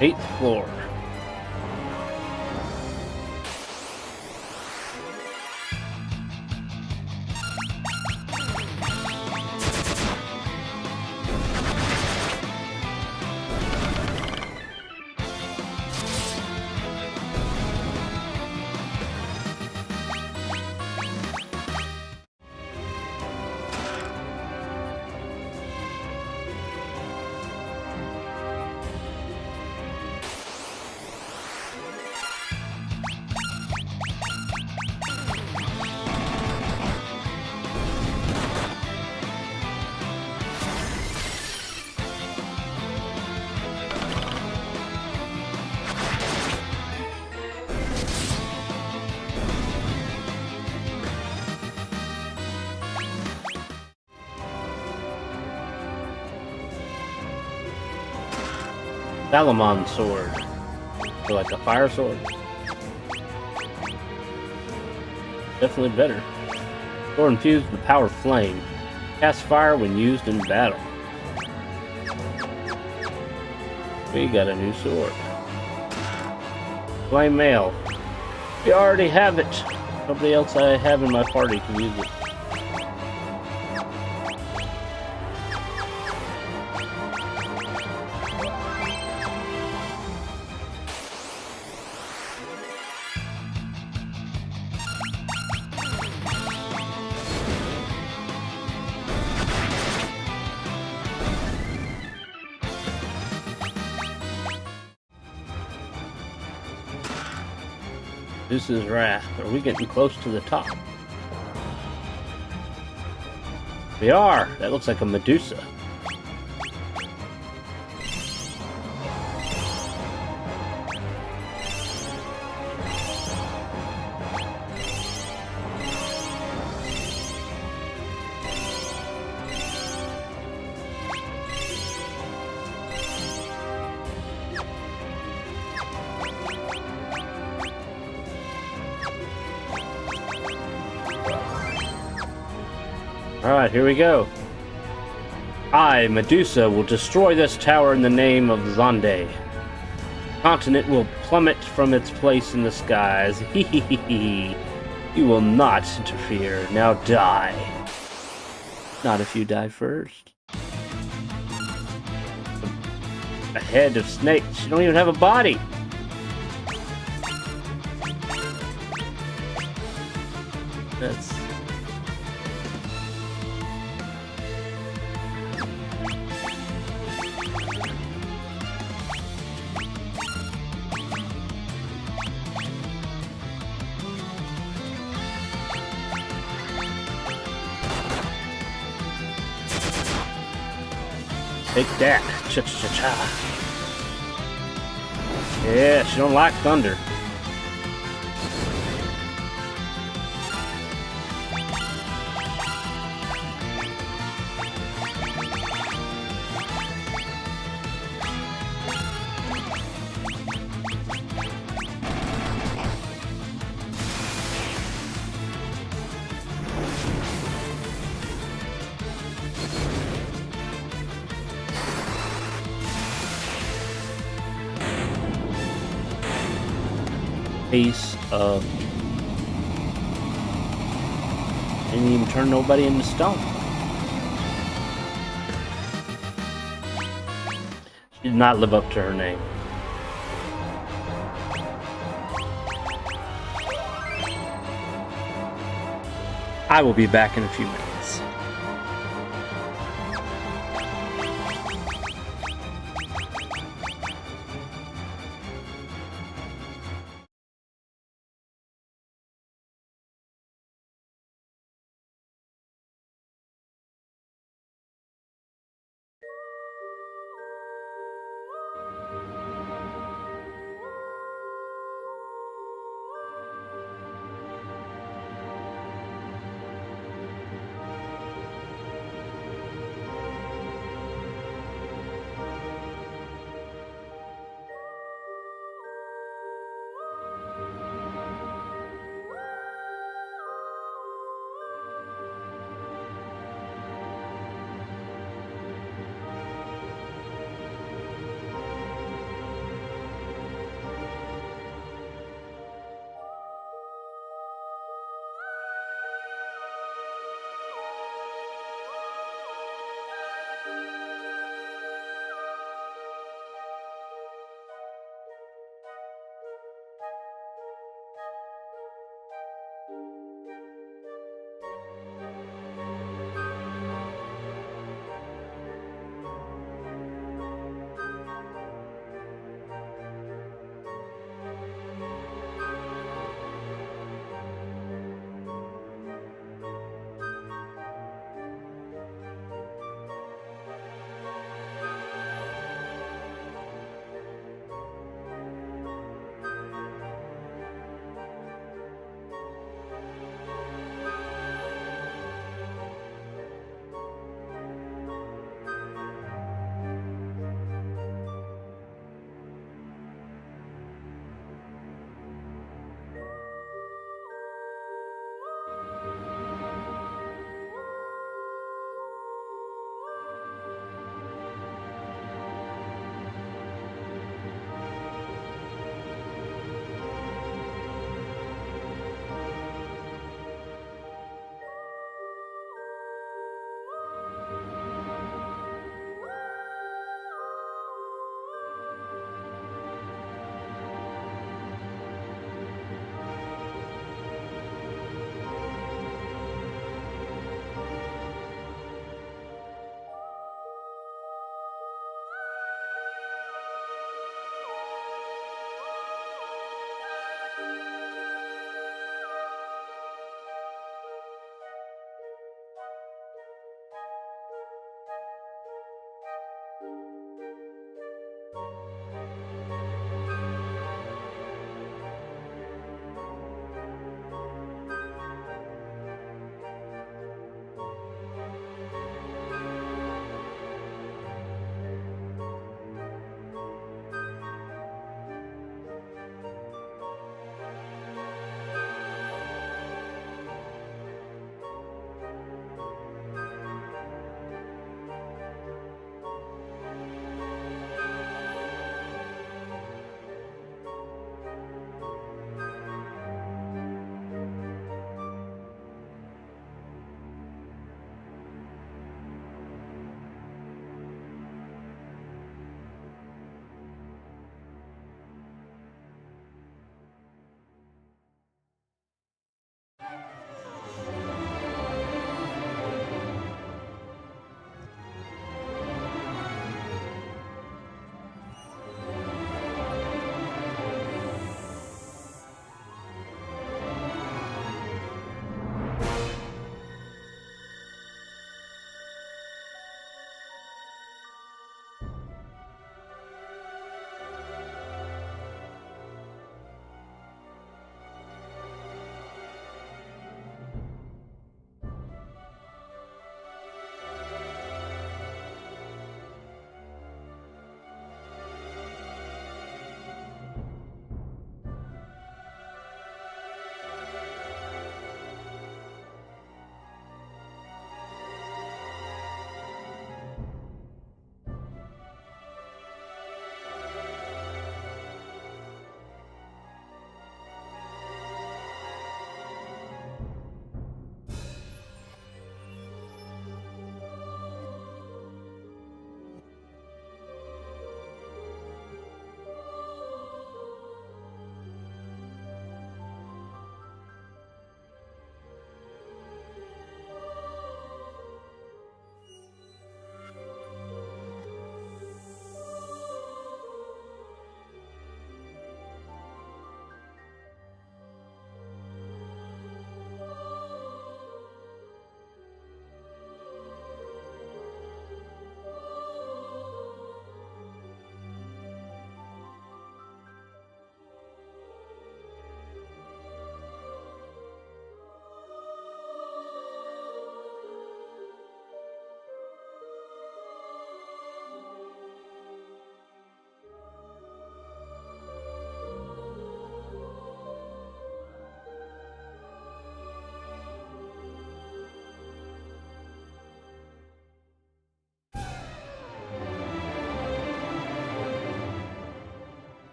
Eighth floor. Salamon sword. So like a fire sword. Definitely better. Sword infused with the power of flame. Cast fire when used in battle. We got a new sword. Flame mail. We already have it. Nobody else I have in my party can use it. This is wrath. Are we getting close to the top? We are. That looks like a Medusa. Alright, here we go. I, Medusa, will destroy this tower in the name of Zonde. The continent will plummet from its place in the skies. Hehehe. You will not interfere. Now die. Not if you die first. A head of snakes. You don't even have a body. That's... Take that. Cha-cha-cha-cha. Yeah, she don't like thunder. pace of. Didn't even turn nobody into stone. She did not live up to her name. I will be back in a few minutes.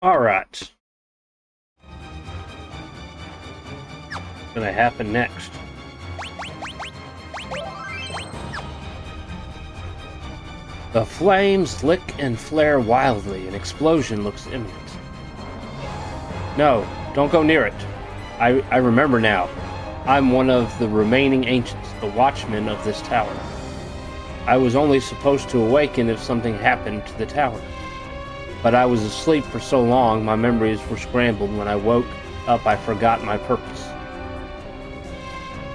All right. What's gonna happen next? The flames lick and flare wildly. An explosion looks imminent. No, don't go near it. I remember now. I'm one of the remaining ancients, the watchmen of this tower. I was only supposed to awaken if something happened to the tower. But I was asleep for so long, my memories were scrambled. When I woke up, I forgot my purpose.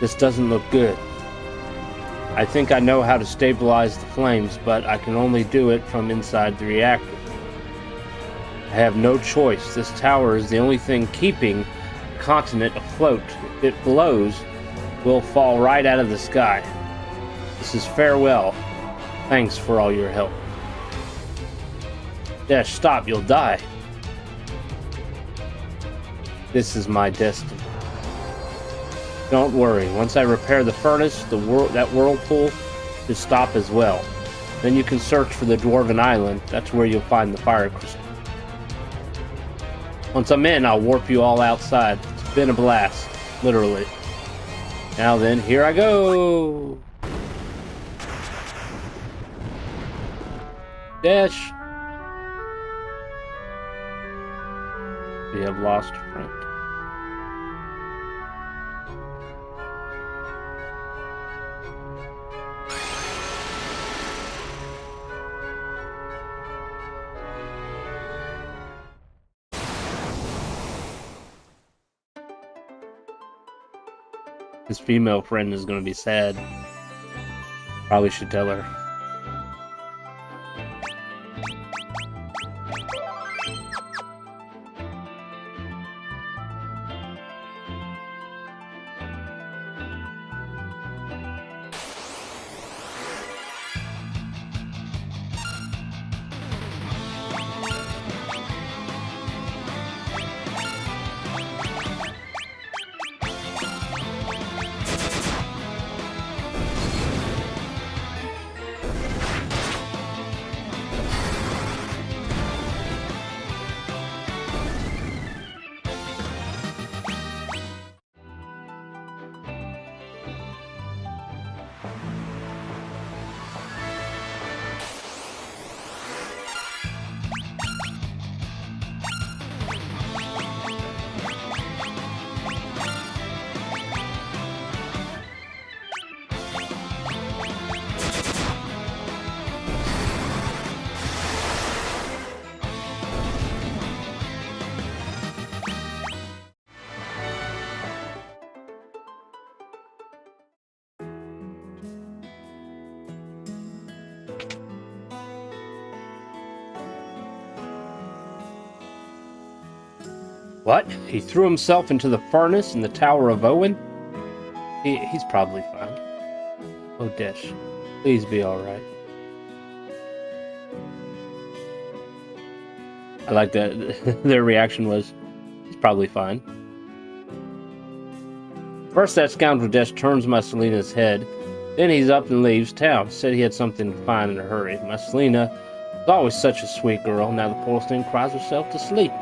This doesn't look good. I think I know how to stabilize the flames, but I can only do it from inside the reactor. I have no choice. This tower is the only thing keeping the continent afloat. If it blows, we'll fall right out of the sky. This is farewell. Thanks for all your help. Dash, stop, you'll die. This is my destiny. Don't worry, once I repair the furnace, that whirlpool should stop as well. Then you can search for the Dwarven Island. That's where you'll find the fire crystal. Once I'm in, I'll warp you all outside. It's been a blast, literally. Now then, here I go! Dash! We have lost a friend. His female friend is going to be sad. Probably should tell her. What? He threw himself into the furnace in the Tower of Owen? He's probably fine. Oh, Desh, please be alright. I like that their reaction was, he's probably fine. First, that scoundrel Desh turns my Selina's head. Then he's up and leaves town. Said he had something to find in a hurry. My Selina was always such a sweet girl. Now the poor thing cries herself to sleep.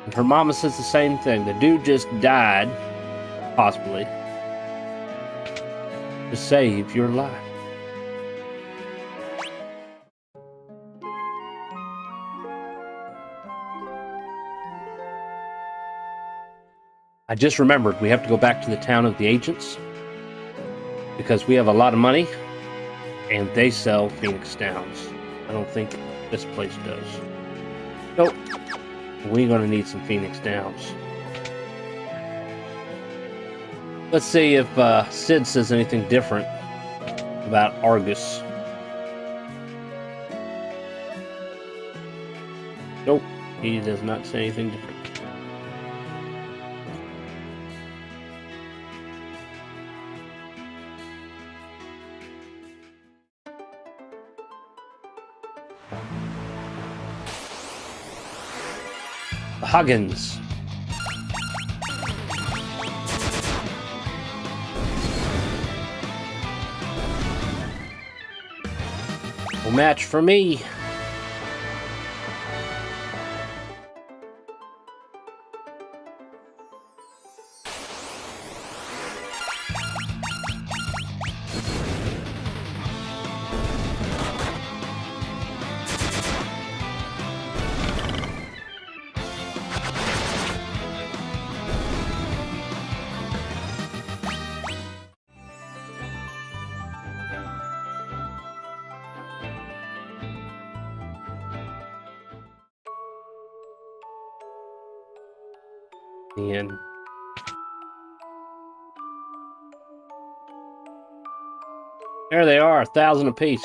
And her mama says the same thing. The dude just died, possibly, to save your life. I just remembered we have to go back to the town of the ancients because we have a lot of money and they sell Phoenix Downs. I don't think this place does. Nope. We're gonna need some Phoenix Downs. Let's see if Sid says anything different about Argus. Nope, he does not say anything different. Huggins. No match for me. And there they are, 1,000 apiece.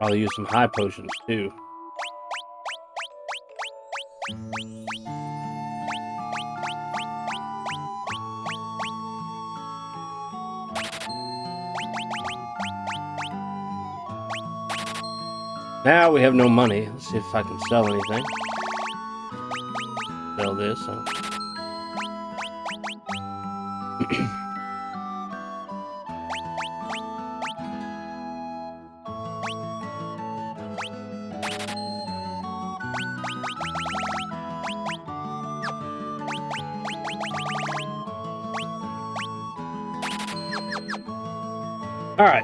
I'll use some high potions too. Now we have no money. Let's see if I can sell anything. Sell this. All right.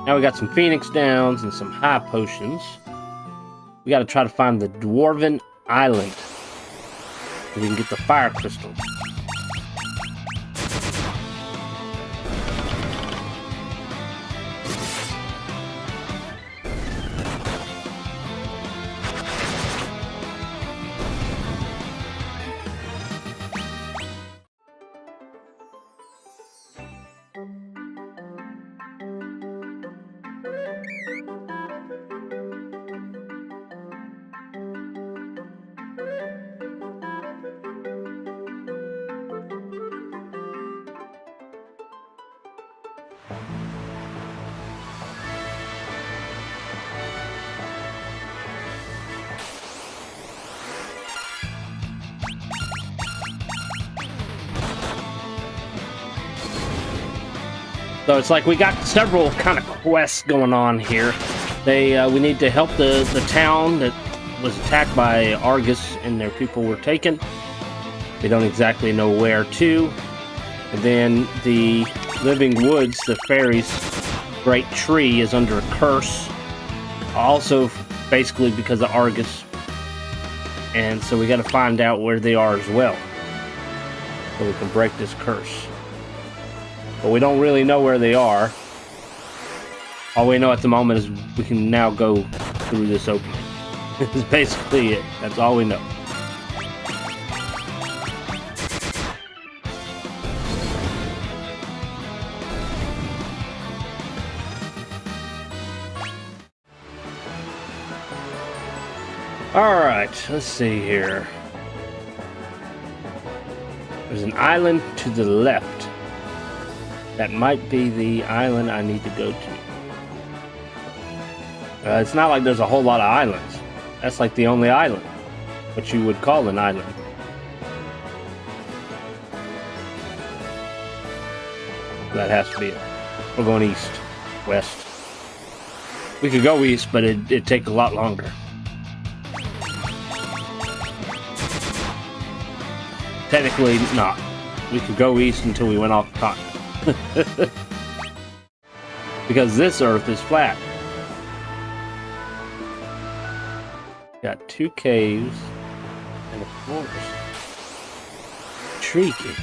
Now we got some Phoenix Downs and some high potions. We got to try to find the Dwarven Island so we can get the fire crystal. So it's like we got several kind of quests going on here. We need to help the town that was attacked by Argus and their people were taken. They don't exactly know where to. And then the Living Woods, the fairies' great tree, is under a curse. Also, basically because of Argus. And so we got to find out where they are as well, so we can break this curse. But we don't really know where they are. All we know at the moment is we can now go through this opening. That's basically it. That's all we know. Alright, let's see here. There's an island to the left. That might be the island I need to go to. It's not like there's a whole lot of islands. That's like the only island. What you would call an island. That has to be it. We're going east. West. We could go east, but it'd take a lot longer. Technically not. We could go east until we went off the continent. Because this Earth is flat. Got 2 caves and a forest. Intriguing.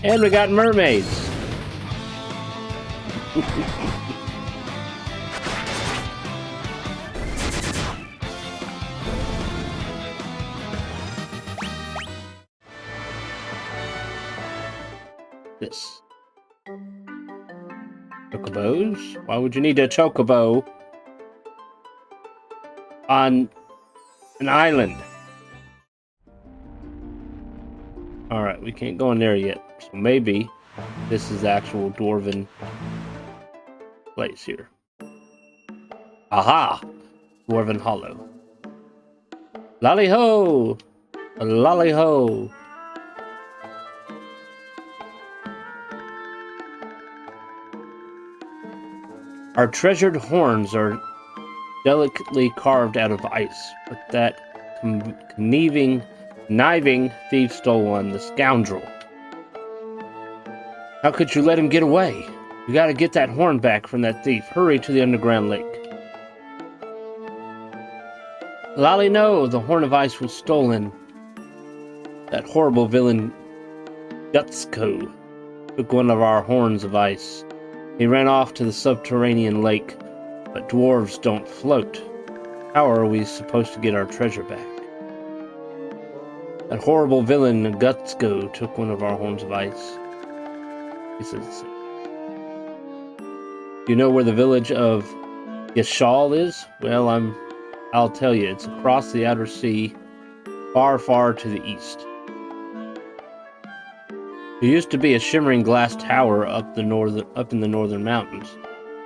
And we got mermaids. This. Chocobos? Why would you need a chocobo on an island? Alright, we can't go in there yet. So maybe this is the actual Dwarven place here. Aha! Dwarven Hollow. Lolly-ho! Lolly-ho! Our treasured horns are delicately carved out of ice, but that conniving thief stole one, the scoundrel. How could you let him get away? You gotta get that horn back from that thief. Hurry to the underground lake. Lolly, no, the horn of ice was stolen. That horrible villain Gutsko took one of our horns of ice. He ran off to the subterranean lake, but dwarves don't float. How are we supposed to get our treasure back? That horrible villain Gutsko took one of our horns of ice. He says, "Do you know where the village of Yashal is?" "Well, I'll tell you. It's across the outer sea, far, far to the east. There used to be a shimmering glass tower up in the northern mountains.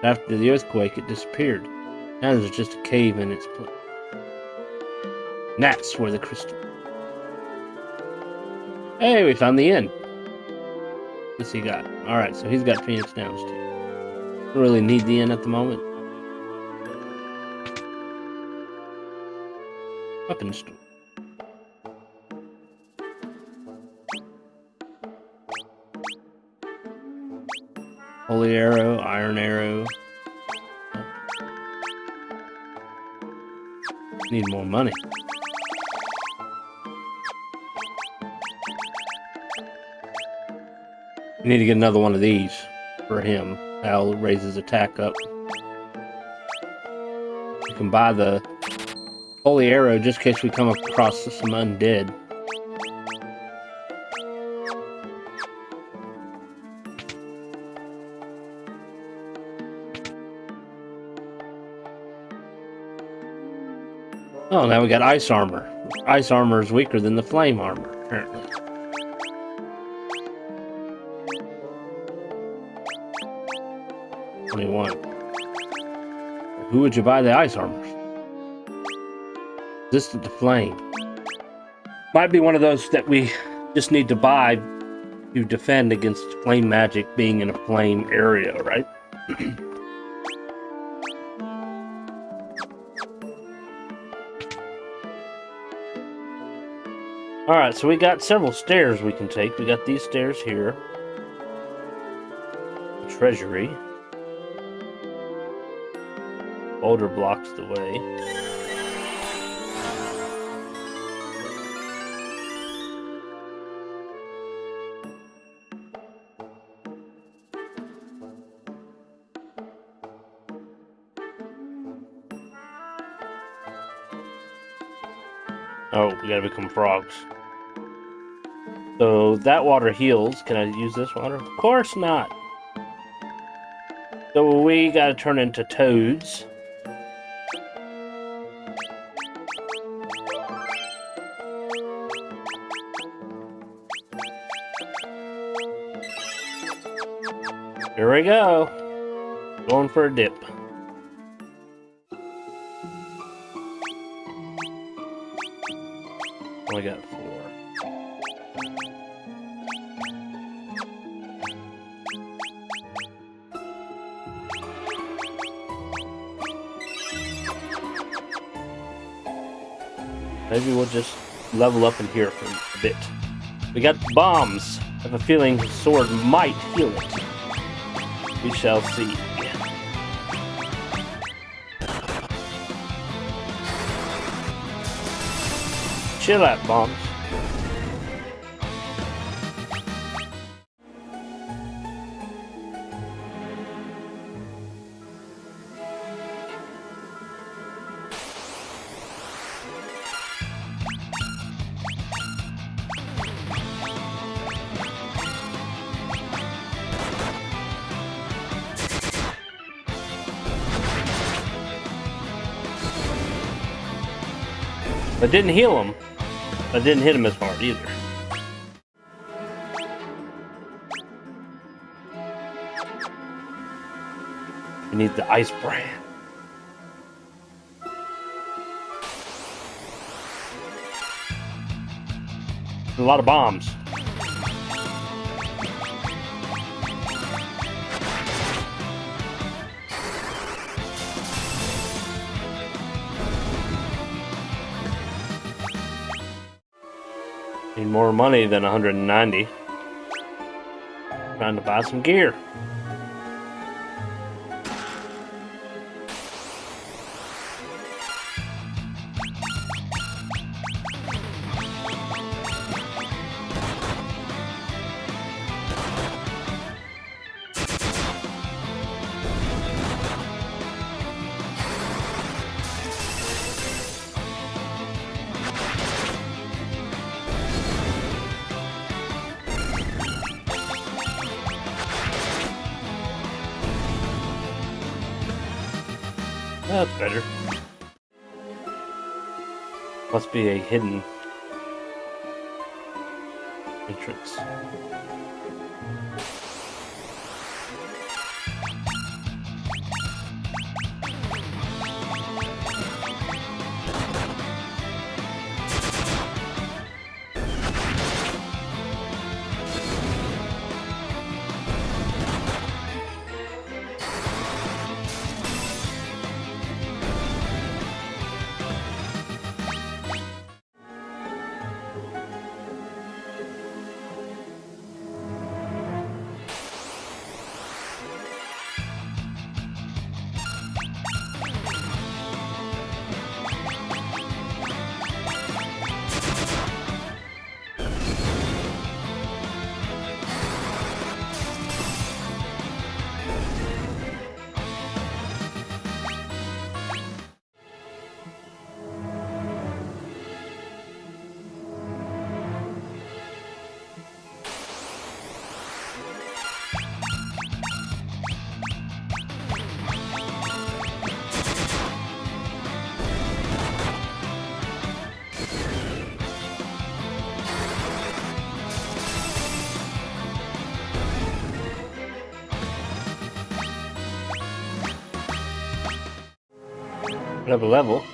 After the earthquake, it disappeared. Now there's just a cave in its place. And that's where the crystal." Hey, we found the inn. What's he got? Alright, so he's got Phoenix Downs too. Don't really need the inn at the moment. Weapon store. Holy arrow, iron arrow. Need more money. We need to get another one of these for him. That'll raise his attack up. You can buy the holy arrow just in case we come across some undead. Oh, now we got ice armor. Ice armor is weaker than the flame armor, apparently. Who would you buy the ice armor? Resistant to flame. Might be one of those that we just need to buy to defend against flame magic being in a flame area, right? Alright, so we got several stairs we can take. We got these stairs here. The treasury. Boulder blocks the way. Oh, we gotta become frogs. So that water heals. Can I use this water? Of course not. So we gotta turn into toads. Here we go. Going for a dip. Only got 4. Maybe we'll just level up in here for a bit. We got bombs. I have a feeling his sword might heal it. We shall see. Chill out, bombs. I didn't heal him. I didn't hit him as hard either. We need the ice brand. A lot of bombs. Need more money than 190. Trying to buy some gear. That's better. Must be a hidden entrance. Another level.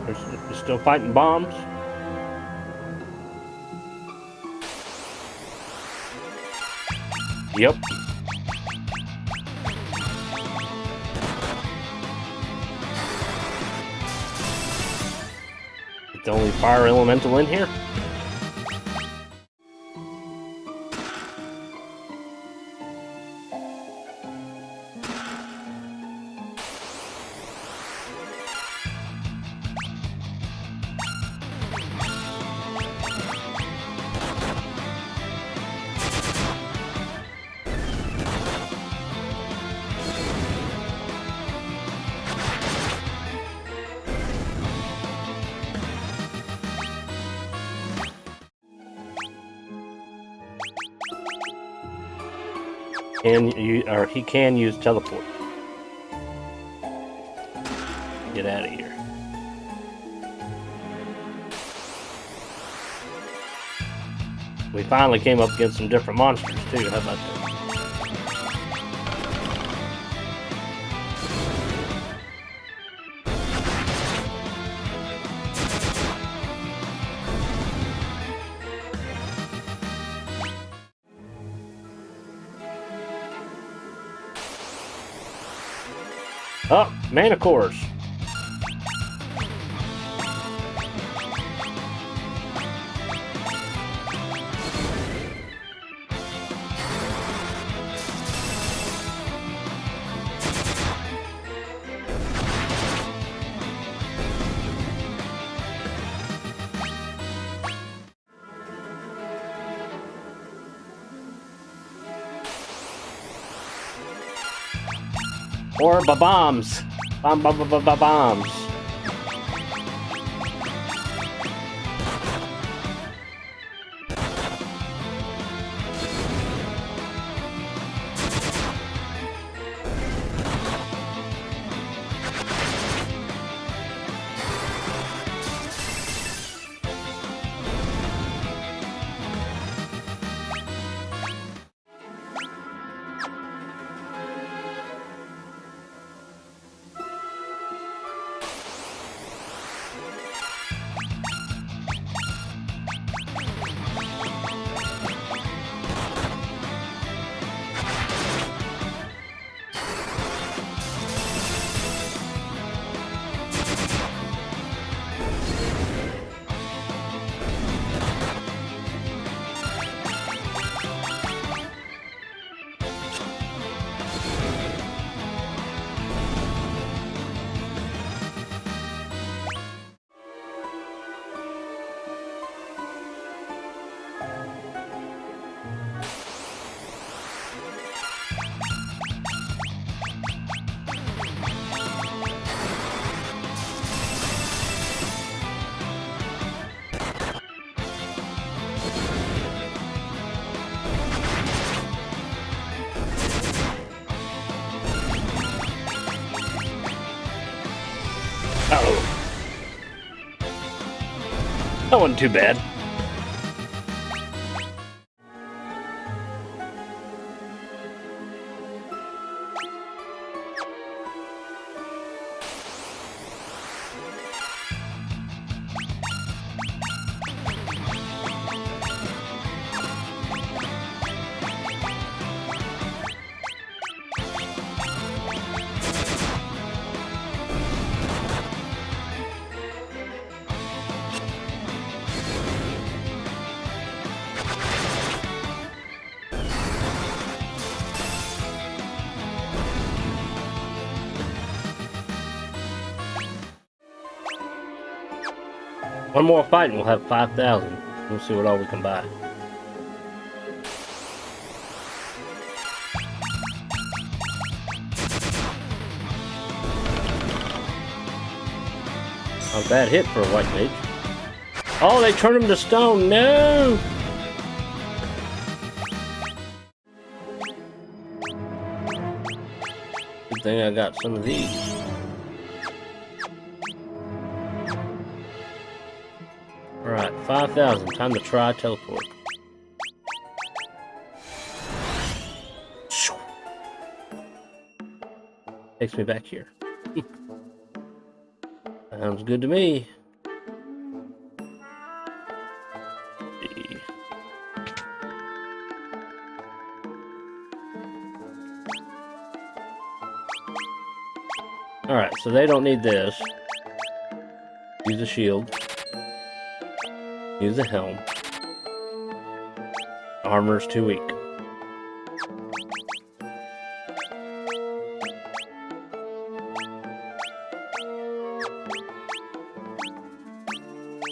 They're still fighting bombs. Yep. It's the only fire elemental in here. And he can use teleport. Get out of here. We finally came up against some different monsters too. How about that? Oh, mana cores. Or bombs. Bombs. Oh. That wasn't too bad. One more fight and we'll have 5,000. We'll see what all we can buy. Not a bad hit for a white mage. Oh, they turned him to stone. No! Good thing I got some of these. Alright, 5,000. Time to try teleport. Takes me back here. Sounds good to me. Alright, so they don't need this. Use a shield. Use a helm. Armor's too weak.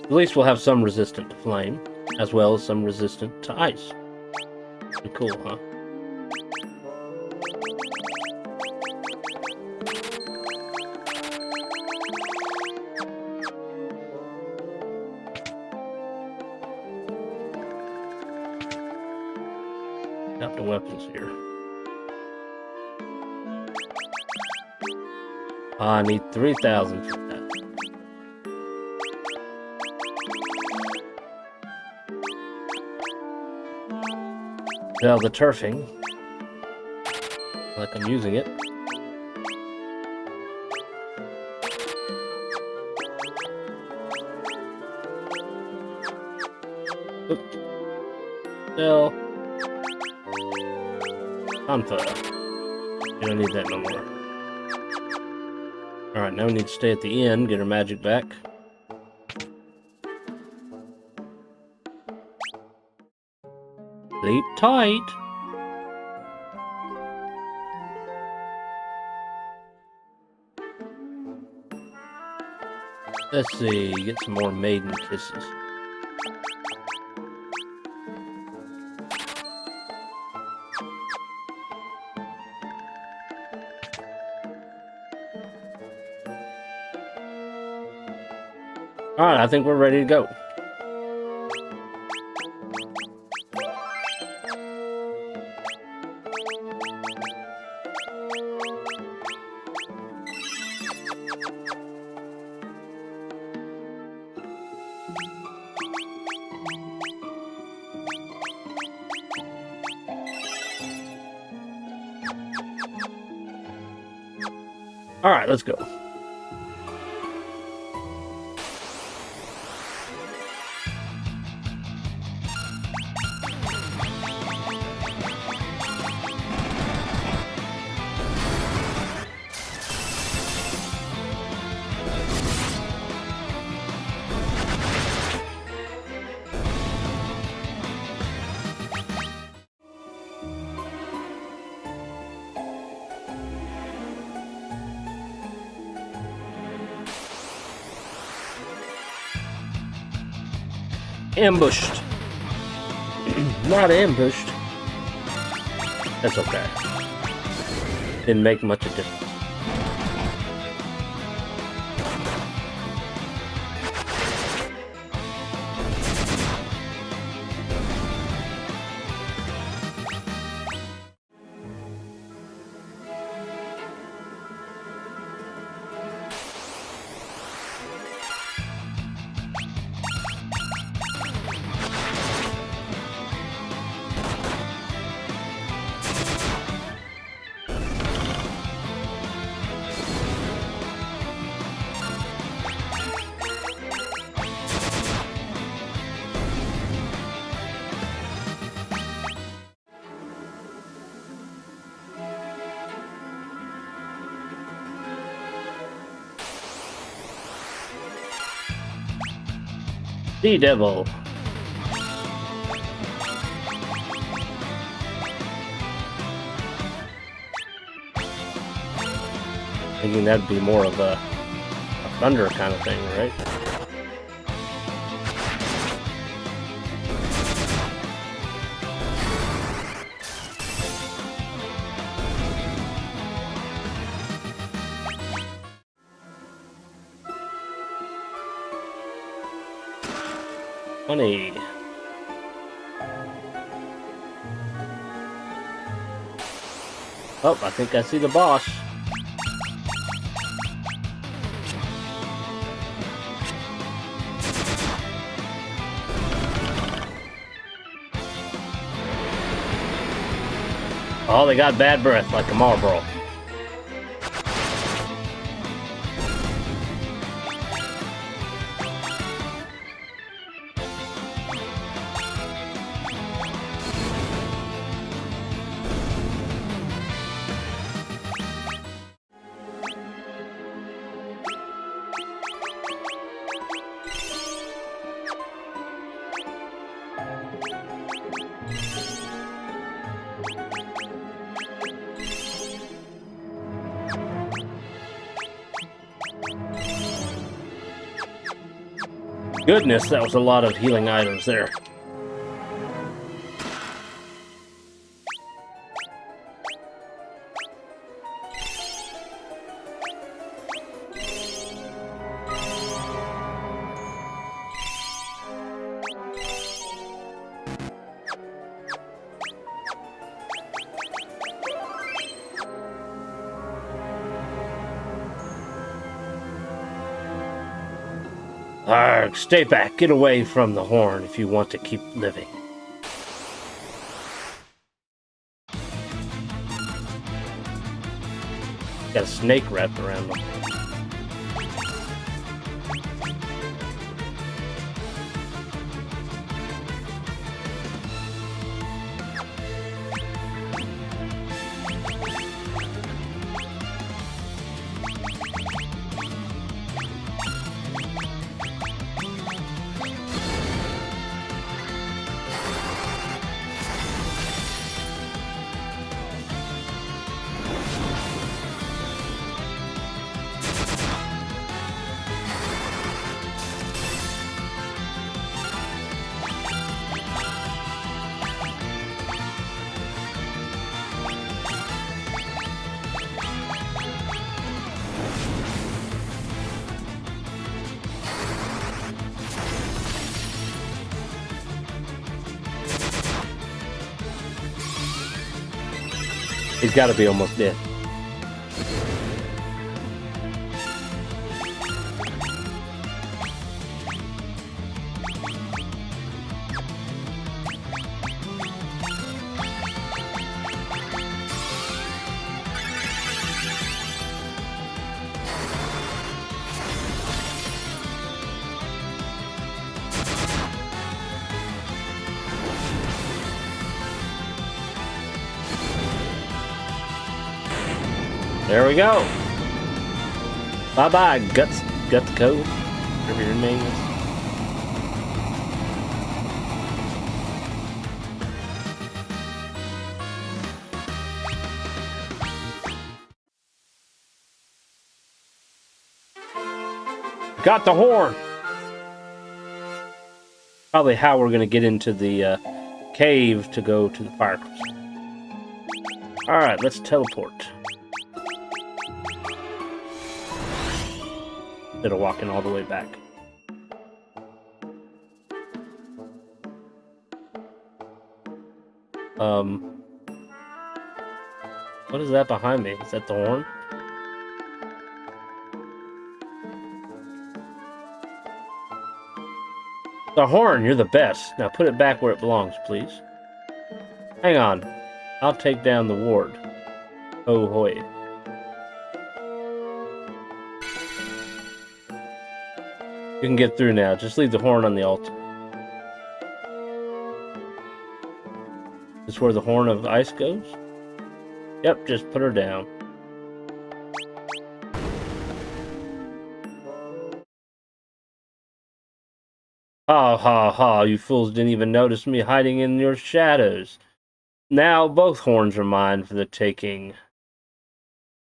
At least we'll have some resistant to flame, as well as some resistant to ice. Pretty cool, huh? Got the weapons here. I need 3,000 for that. Sell the turfing. Like I'm using it. Oop. Sell. Confa. You don't need that no more. Alright, now we need to stay at the end, get our magic back. Sleep tight. Let's see, get some more maiden kisses. Alright, I think we're ready to go. Alright, let's go. Ambushed. Not ambushed. That's okay. Didn't make much of a difference. Sea Devil. Thinking that'd be more of a thunder kind of thing, right? Funny. Oh, I think I see the boss. Oh, they got bad breath like a Marlboro. Goodness, that was a lot of healing items there. Arrgh, stay back. Get away from the horn if you want to keep living. Got a snake wrapped around them. He's got to be almost dead. There we go. Bye-bye, Guts Code, whatever your name is. Got the horn. Probably how we're gonna get into the cave to go to the fire crystal. All right, let's teleport. Instead of walking all the way back. What is that behind me? Is that the horn? The horn, you're the best. Now put it back where it belongs, please. Hang on. I'll take down the ward. Oh hoy. You can get through now. Just leave the horn on the altar. This is where the horn of ice goes? Yep, just put her down. Ha ha ha, you fools didn't even notice me hiding in your shadows. Now both horns are mine for the taking.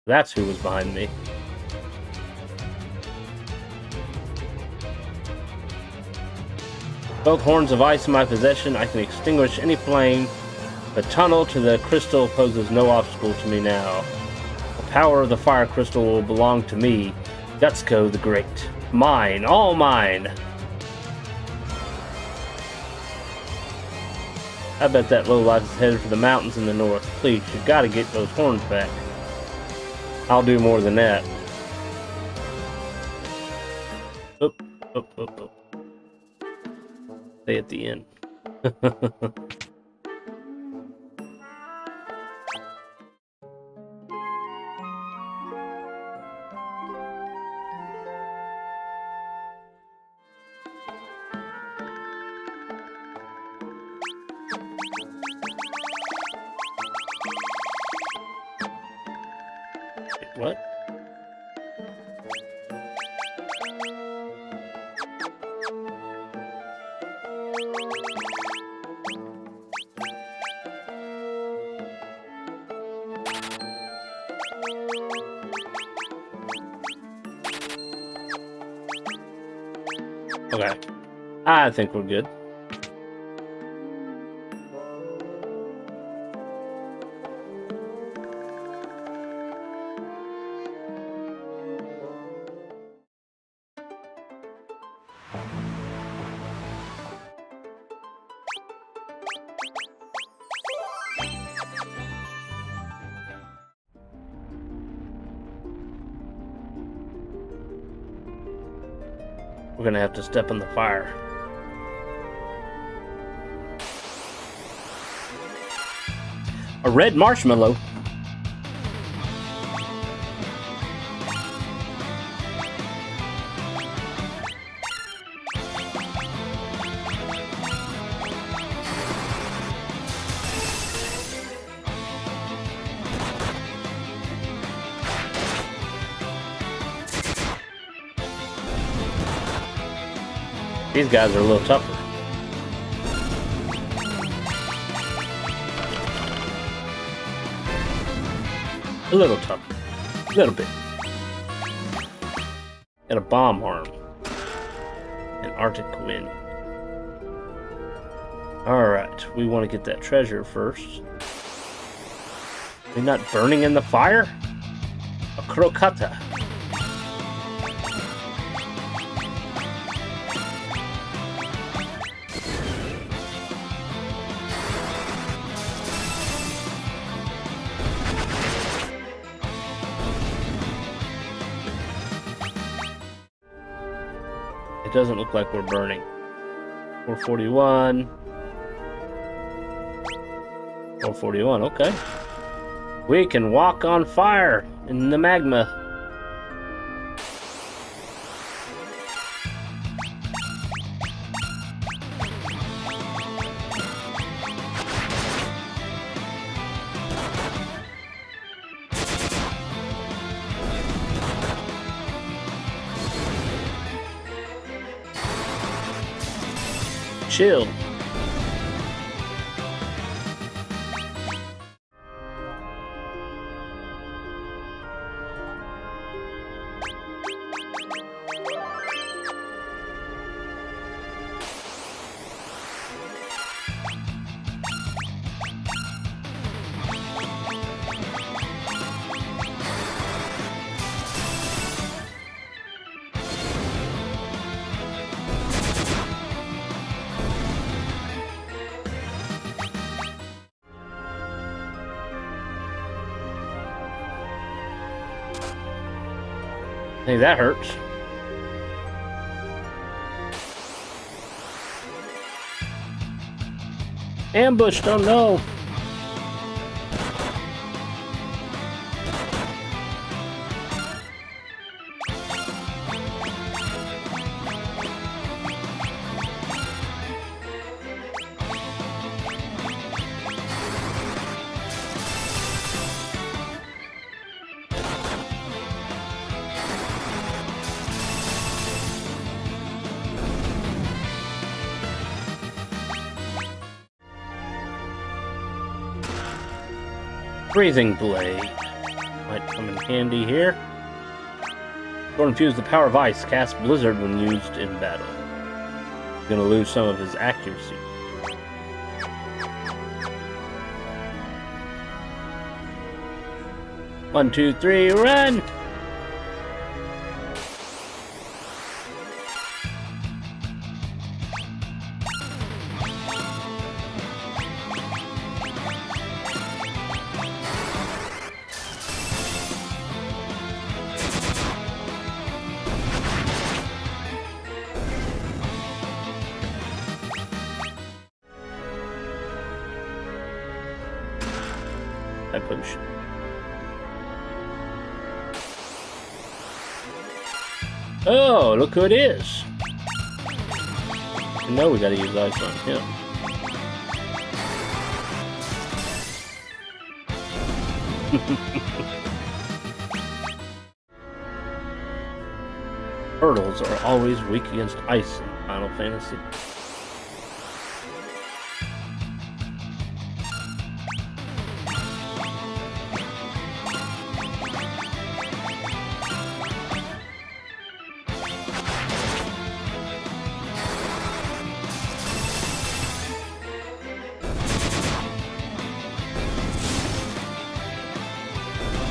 That's who was behind me. Both horns of ice in my possession, I can extinguish any flame. The tunnel to the crystal poses no obstacle to me now. The power of the fire crystal will belong to me, Gutsko the Great. Mine, all mine! I bet that lowlife is headed for the mountains in the north. Please, you gotta get those horns back. I'll do more than that. Oop, oop, oop, oop. Stay at the end. What? Okay. I think we're good. We're gonna have to step in the fire. A red marshmallow? These guys are a little tougher. A little tougher. A little bit. Got a bomb arm. An Arctic wind. Alright, we want to get that treasure first. We're not burning in the fire? A crocata. It doesn't look like we're burning. 441. 441, okay. We can walk on fire in the magma. Chill. Hey, that hurts. Ambushed, oh no! Breathing blade. Might come in handy here. Or infuse the power of ice. Cast blizzard when used in battle. He's gonna lose some of his accuracy. One, two, three, run! That potion. Oh, look who it is! You know we gotta use ice on him. Turtles are always weak against ice in Final Fantasy.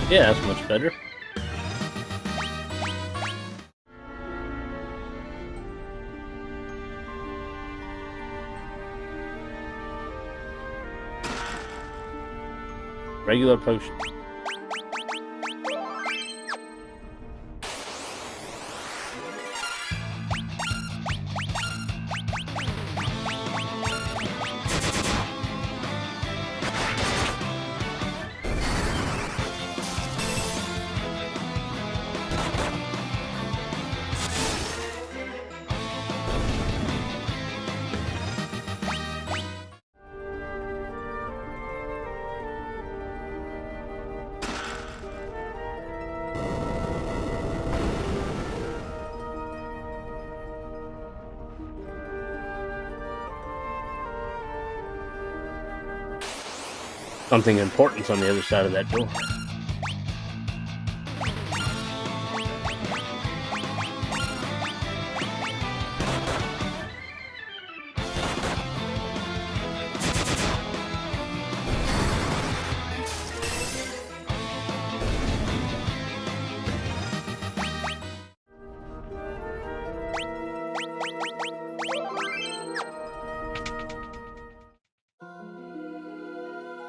Yeah, that's much better. Regular potion. Something important's on the other side of that door.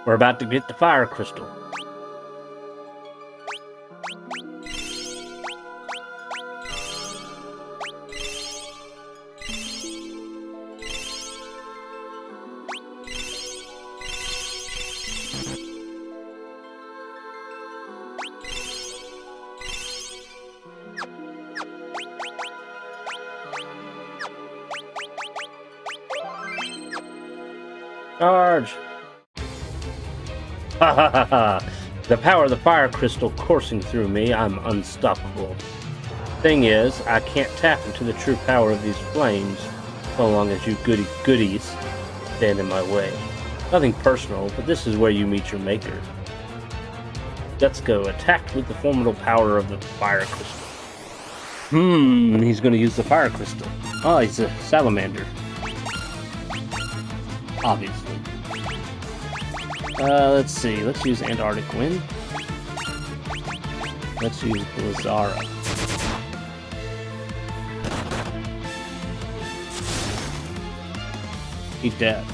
We're about to get the fire crystal. Charge! Ha ha ha ha! The power of the fire crystal coursing through me, I'm unstoppable. Thing is, I can't tap into the true power of these flames so long as you goodies stand in my way. Nothing personal, but this is where you meet your maker. Let's go. Attacked with the formidable power of the fire crystal. He's gonna use the fire crystal. Oh, he's a salamander. Obviously. Let's see. Let's use Antarctic Wind. Let's use Blizzara. Eat that.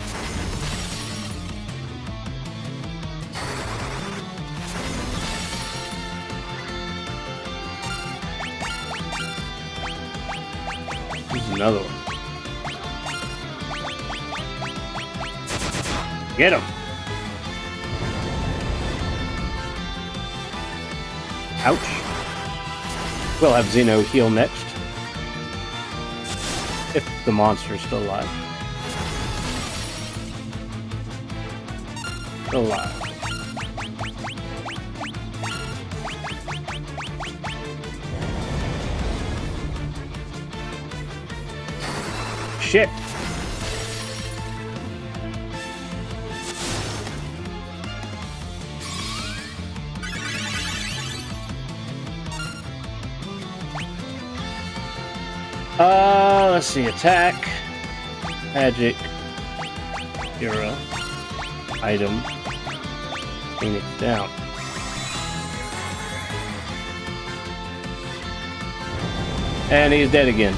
Here's another one. Get him! Ouch. We'll have Xeno heal next. If the monster's still alive. Still alive. Shit! Let's see. Attack, magic, hero, item, Phoenix down. And he's dead again.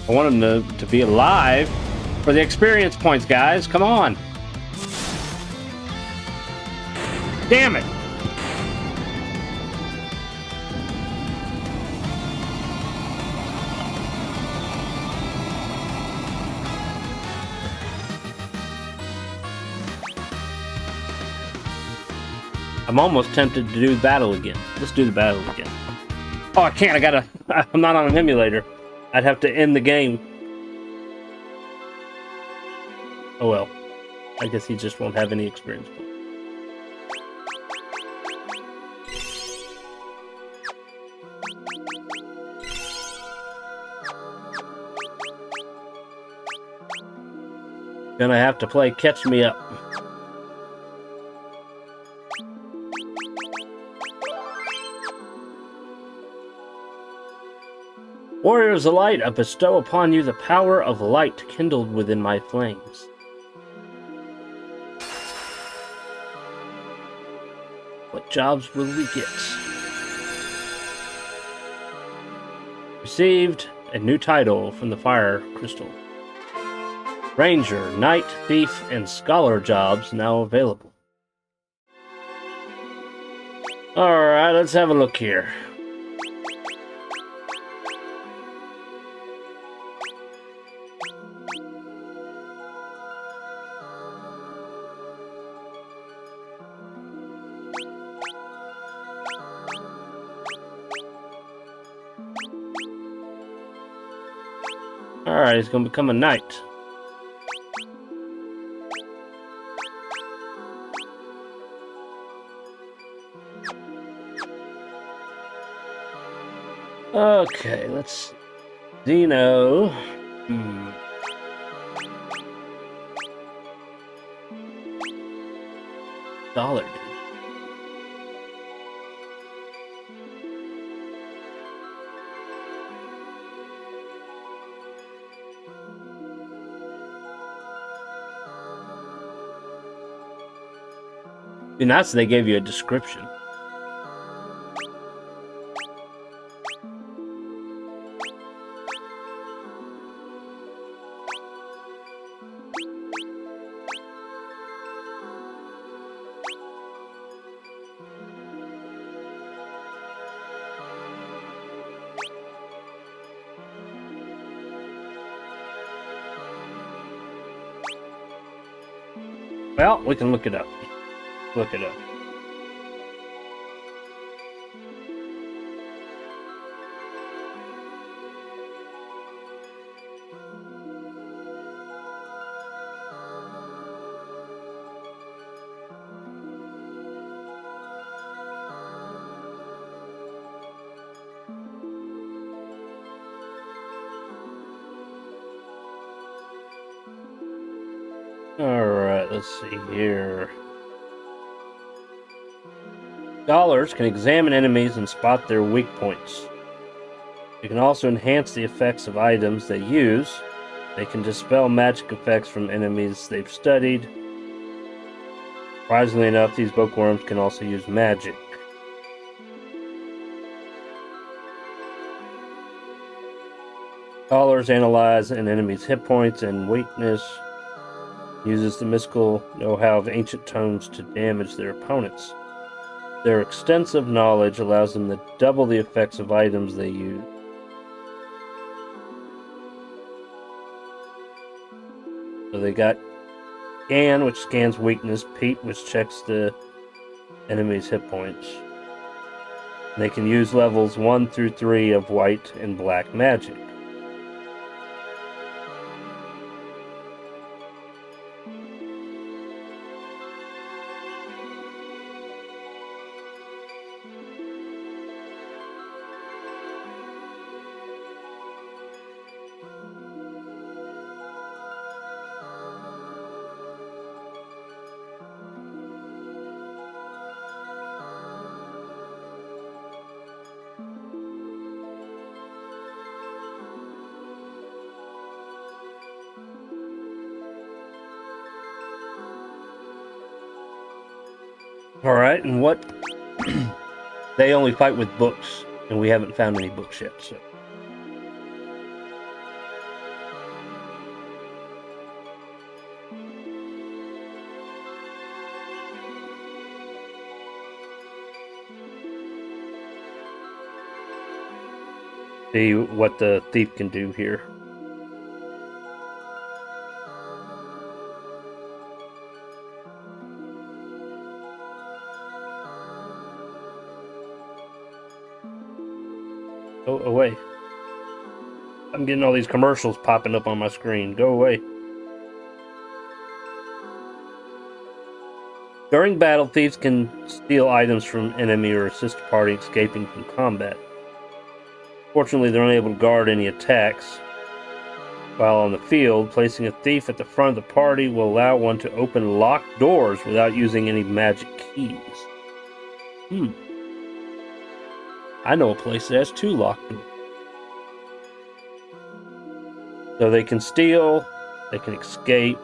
I want him to be alive for the experience points, guys. Come on. Damn it. I'm almost tempted to do the battle again. Let's do the battle again. Oh, I can't. I'm not on an emulator. I'd have to end the game. Oh well. I guess he just won't have any experience points. Gonna have to play Catch Me Up. Warriors of light, I bestow upon you the power of light kindled within my flames. What jobs will we get? Received a new title from the Fire Crystal. Ranger, Knight, Thief, and Scholar jobs now available. Alright, let's have a look here. Alright, he's gonna become a knight. Okay, let's... Zeno... Dollar, dude. And that's they gave you a description. Well, we can look it up. Look it up. Alright, let's see here. Scholars can examine enemies and spot their weak points. They can also enhance the effects of items they use. They can dispel magic effects from enemies they've studied. Surprisingly enough, these bookworms can also use magic. Scholars analyze an enemy's hit points and weakness. Uses the mystical know-how of ancient tomes to damage their opponents. Their extensive knowledge allows them to double the effects of items they use. So they got Scan, which scans weakness, Peep, which checks the enemy's hit points. And they can use levels 1 through 3 of white and black magic. Alright, and what? They only fight with books, and we haven't found any books yet, so. See what the thief can do here. Go away. I'm getting all these commercials popping up on my screen. Go away. During battle, thieves can steal items from enemy or assist a party escaping from combat. Fortunately, they're unable to guard any attacks. While on the field, placing a thief at the front of the party will allow one to open locked doors without using any magic keys. I know a place that has 2 locked doors. So they can steal, they can escape.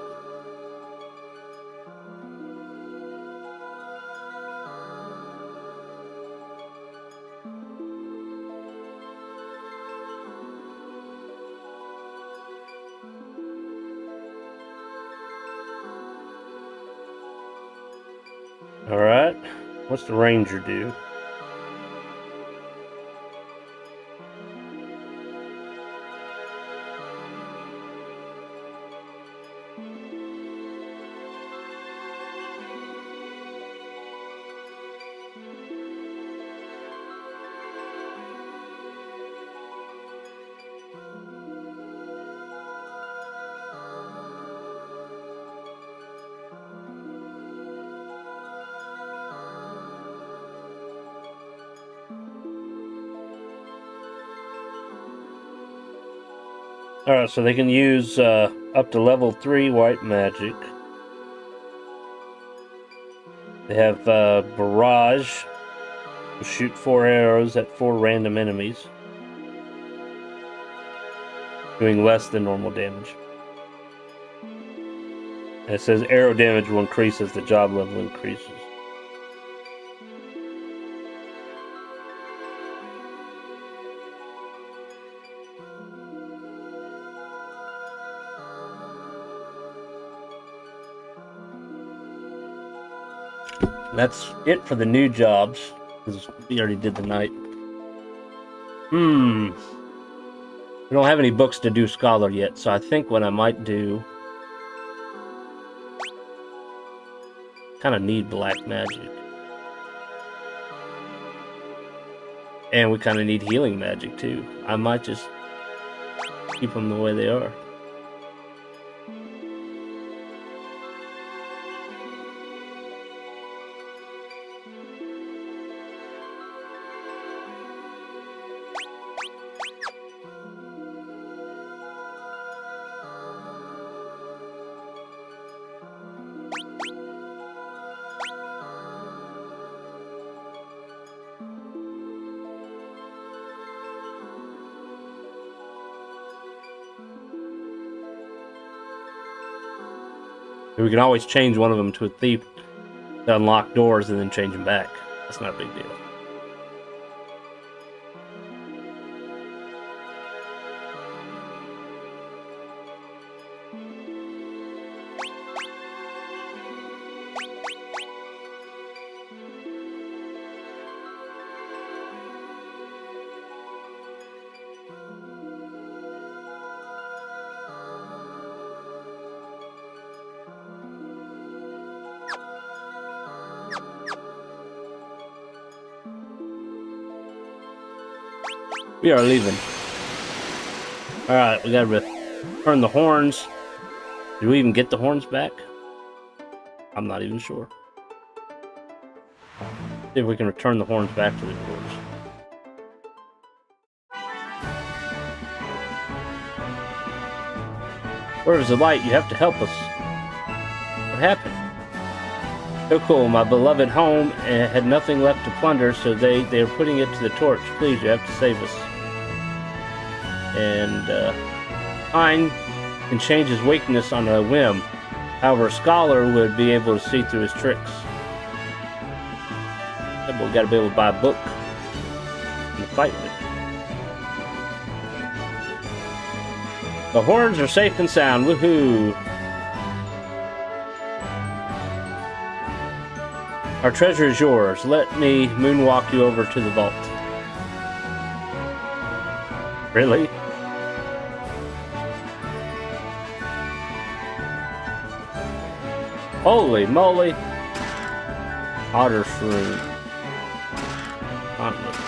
Alright, what's the ranger do? Alright, so they can use up to level 3 white magic. They have barrage. Will shoot 4 arrows at 4 random enemies, doing less than normal damage. And it says arrow damage will increase as the job level increases. That's it for the new jobs, because we already did the night. We don't have any books to do Scholar yet, so I think what I might do... kind of need black magic. And we kind of need healing magic, too. I might just keep them the way they are. We can always change one of them to a thief to unlock doors and then change them back. That's not a big deal. We are leaving. Alright, we gotta return the horns. Did we even get the horns back? I'm not even sure. See if we can return the horns back to the doors. Where is the light? You have to help us. What happened? So cool. My beloved home had nothing left to plunder, so they are putting it to the torch. Please, you have to save us. And Hein can change his weakness on a whim. However, a scholar would be able to see through his tricks. but we gotta be able to buy a book and fight with it. The horns are safe and sound. Woohoo! Our treasure is yours. Let me moonwalk you over to the vault. Really? Holy moly! Otter's room. Gauntlets.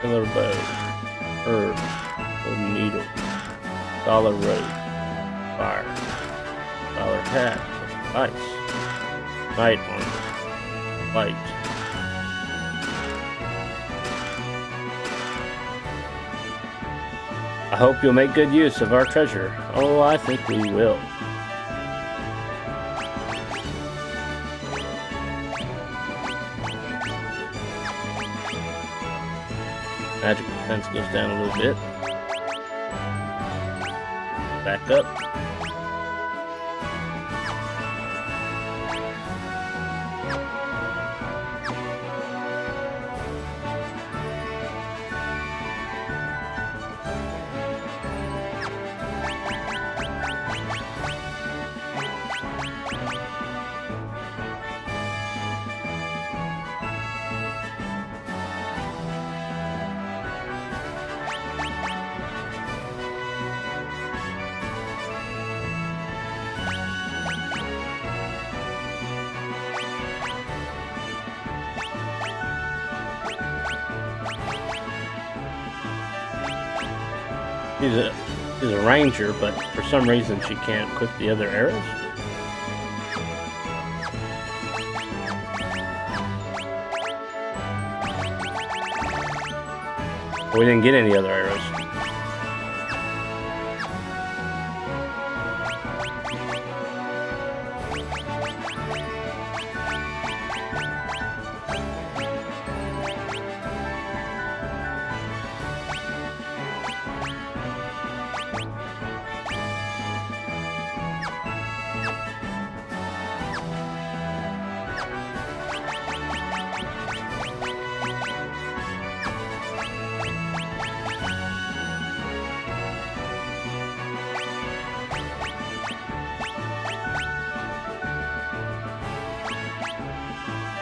Killer bow. Herb. Golden needle. Dollar robe. Fire. Dollar hat. Ice. Night armor. Light. I hope you'll make good use of our treasure. Oh, I think we will. Magic defense goes down a little bit. Back up. She's a ranger, but for some reason she can't equip the other arrows. We didn't get any other arrows.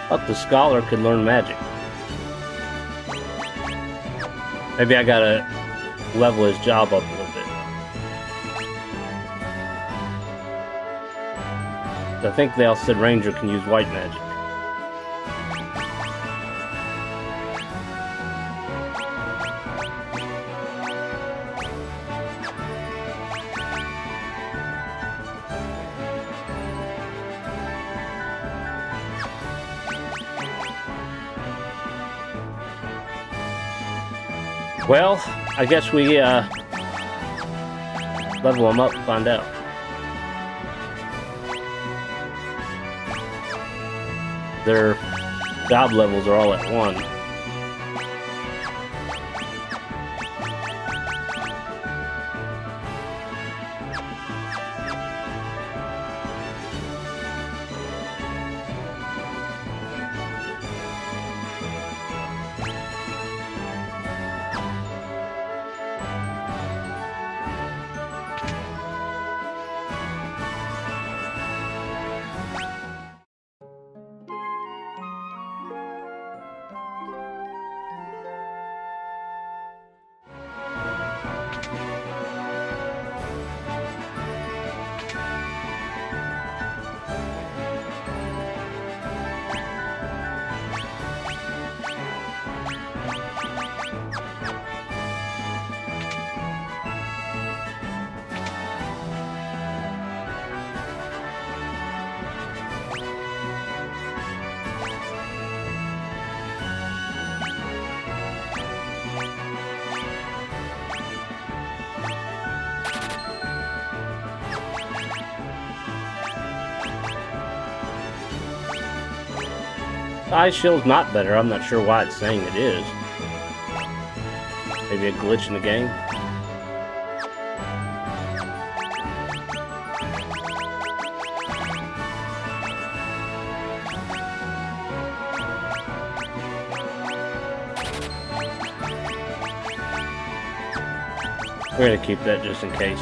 But the scholar could learn magic. Maybe I gotta level his job up a little bit. I think they all said ranger can use white magic. Well, I guess we level them up and find out. Their job levels are all at 1. The ice shield's not better. I'm not sure why it's saying it is. Maybe a glitch in the game. We're going to keep that just in case.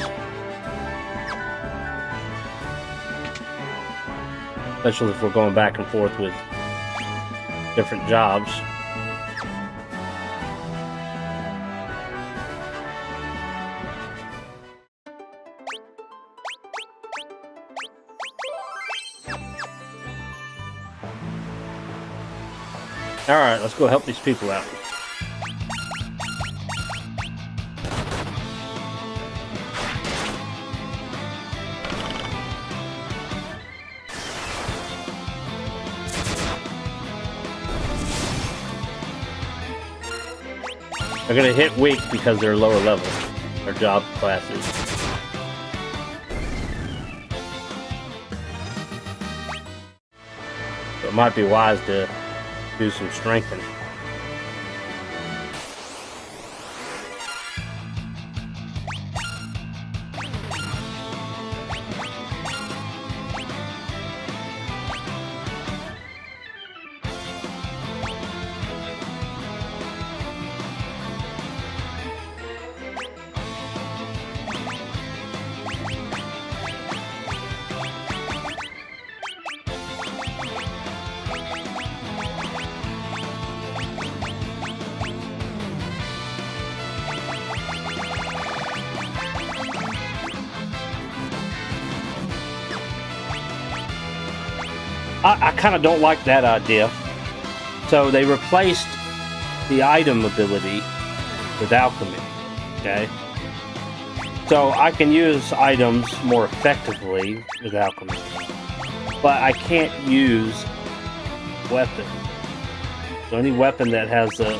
Especially if we're going back and forth with different jobs. Alright, let's go help these people out. They're gonna hit weak because they're lower level. Their job classes. So it might be wise to do some strengthening. I kind of don't like that idea. So they replaced the item ability with alchemy, okay? So I can use items more effectively with alchemy, but I can't use weapon. So any weapon that has the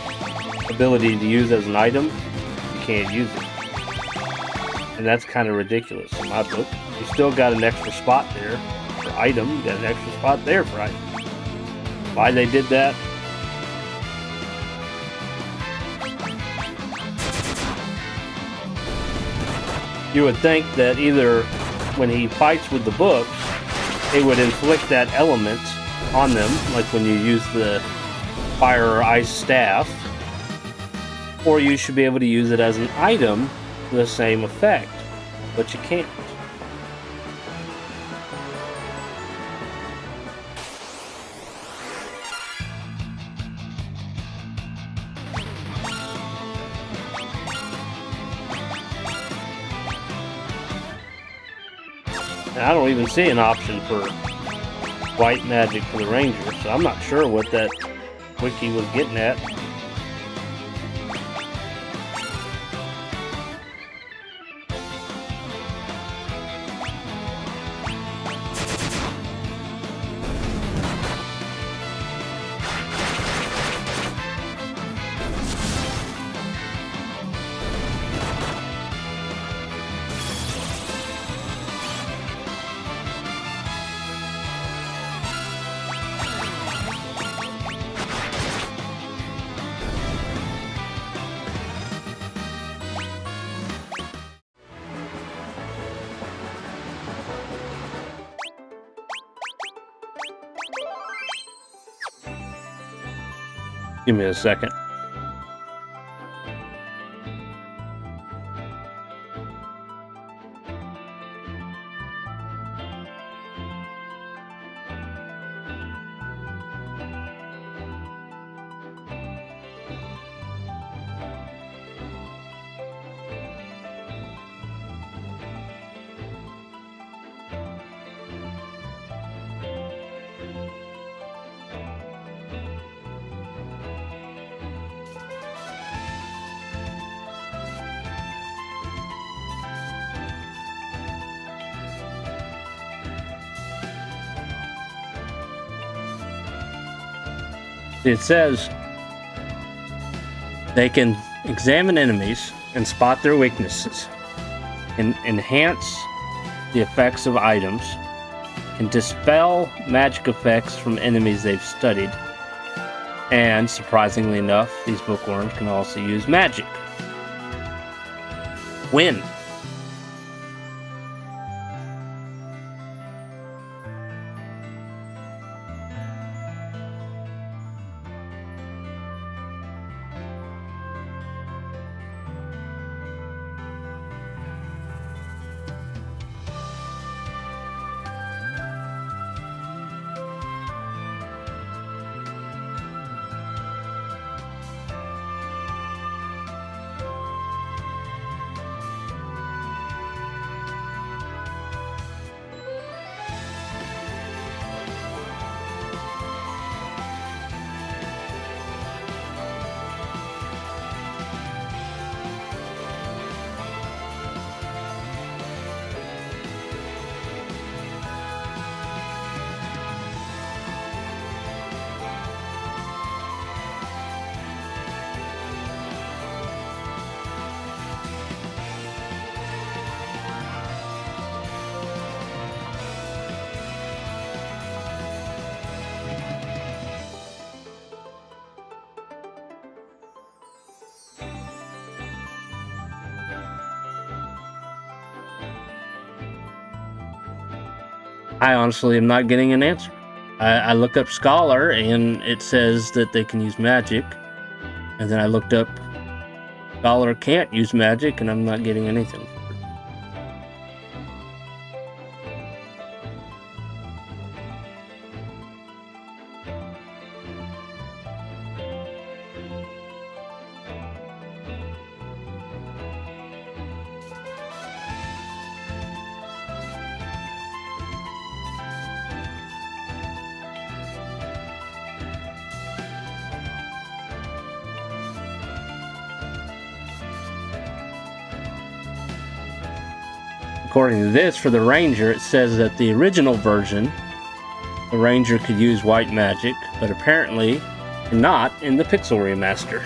ability to use as an item, you can't use it. And that's kind of ridiculous in my book. You still got an extra spot there for item, you got an extra spot there for item. Why they did that? You would think that either when he fights with the books, it would inflict that element on them, like when you use the fire or ice staff, or you should be able to use it as an item for the same effect, but you can't. And I don't even see an option for white magic for the ranger, so I'm not sure what that wiki was getting at. Give me a second. It says they can examine enemies and spot their weaknesses, and enhance the effects of items, and dispel magic effects from enemies they've studied. And surprisingly enough, these bookworms can also use magic. When? I honestly am not getting an answer. I look up Scholar and it says that they can use magic. And then I looked up Scholar can't use magic and I'm not getting anything. According to this, for the Ranger, it says that the original version, the Ranger could use white magic, but apparently not in the Pixel Remaster.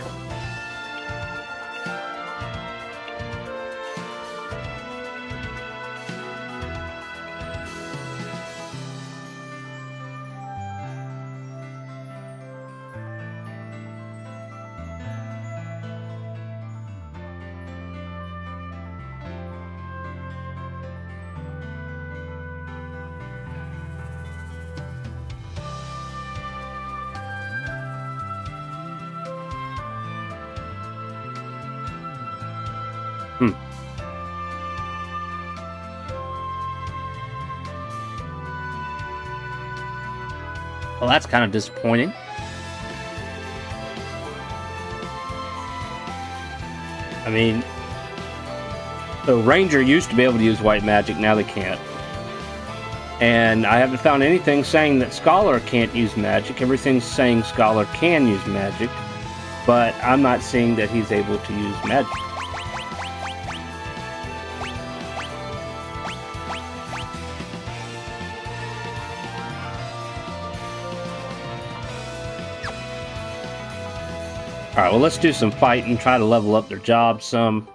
Well, that's kind of disappointing. I mean, the Ranger used to be able to use white magic, now they can't. And I haven't found anything saying that Scholar can't use magic. Everything's saying Scholar can use magic, but I'm not seeing that he's able to use magic. Alright, well, let's do some fighting, try to level up their job some,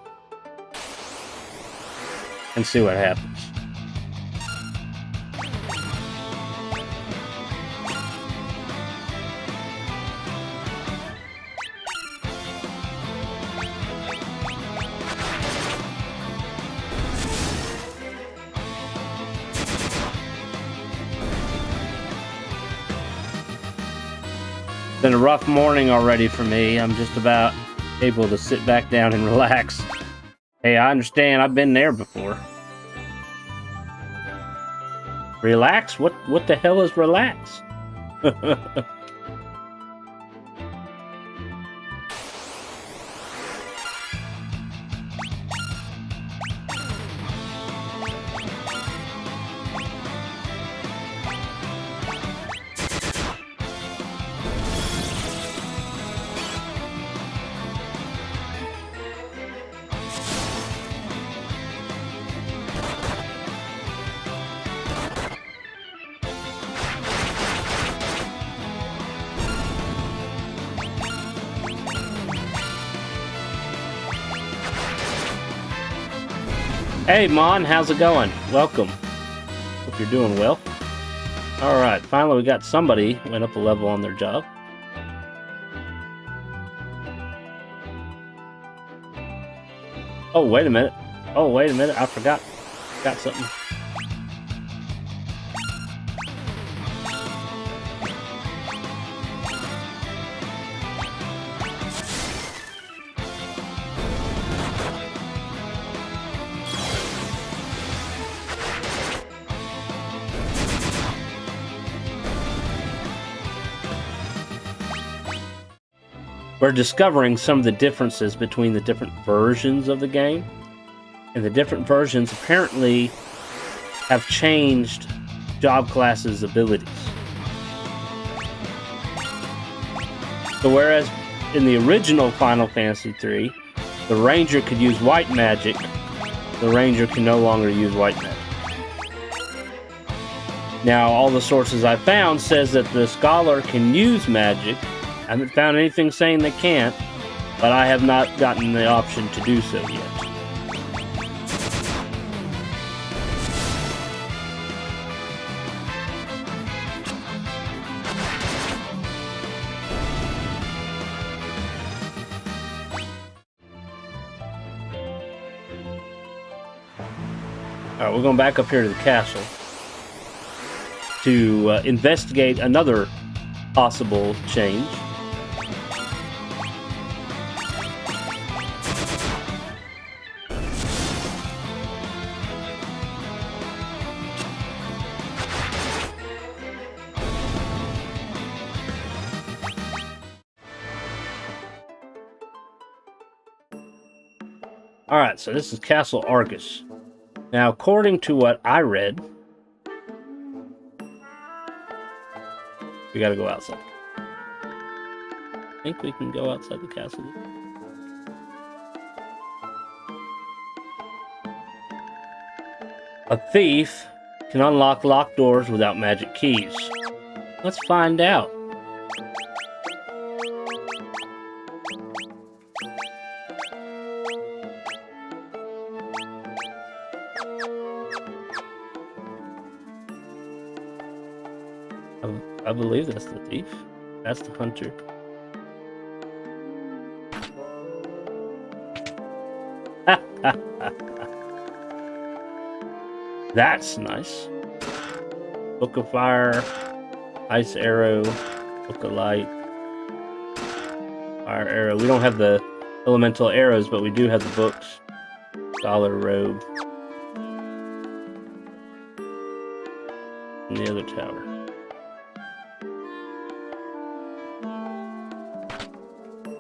and see what happens. Been a rough morning already for me. I'm just about able to sit back down and relax. Hey, I understand. I've been there before. Relax? What the hell is relax? Hey, Mon, how's it going? Welcome. Hope you're doing well. Alright, finally we got somebody went up a level on their job. Oh, wait a minute. Oh, wait a minute. I forgot. Got something. We're discovering some of the differences between the different versions of the game. And the different versions apparently have changed job classes' abilities. So whereas in the original Final Fantasy III, the Ranger could use white magic, the Ranger can no longer use white magic. Now, all the sources I found says that the Scholar can use magic. I haven't found anything saying they can't, but I have not gotten the option to do so yet. Alright, we're going back up here to the castle. to investigate another possible change. Alright, so this is Castle Argus. Now, according to what I read, we gotta go outside. I think we can go outside the castle. A thief can unlock locked doors without magic keys. Let's find out. I believe that's the thief. That's the hunter. That's nice. Book of Fire, Ice Arrow, Book of Light, Fire Arrow. We don't have the elemental arrows, but we do have the books. Scholar Robe. And the other tower.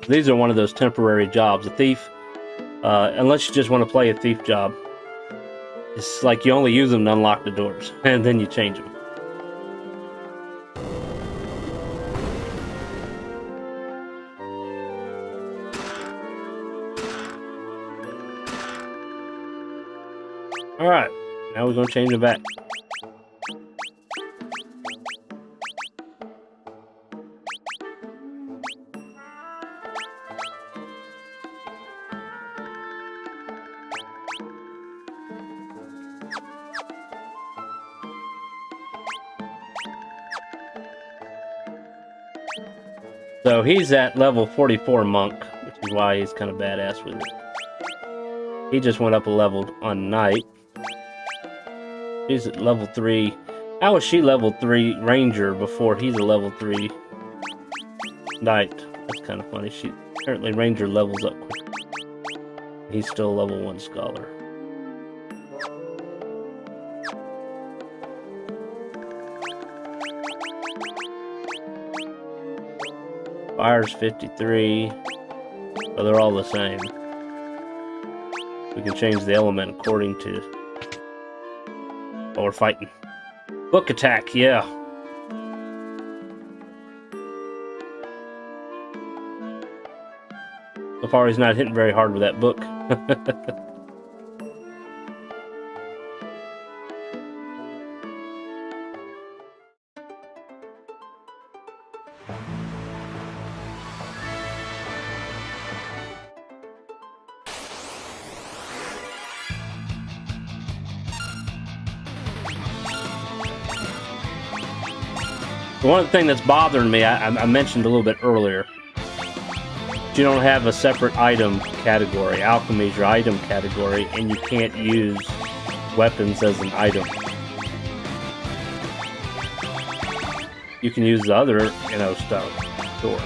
These are one of those temporary jobs. A thief, unless you just want to play a thief job, it's like you only use them to unlock the doors, and then you change them. Alright, now we're going to change them back. So he's at level 44 monk, which is why he's kind of badass with it. He just went up a level on knight. She's at level 3. How was she level 3 ranger before he's a level 3 knight? That's kind of funny. She apparently ranger levels up quick. He's still a level 1 scholar. Fire's 53, but they're all the same. We can change the element according to what we're fighting. Book attack, yeah. So far he's not hitting very hard with that book. One of the things that's bothering me, I mentioned a little bit earlier, you don't have a separate item category. Alchemy is your item category, and you can't use weapons as an item. You can use the other, stuff. Sure.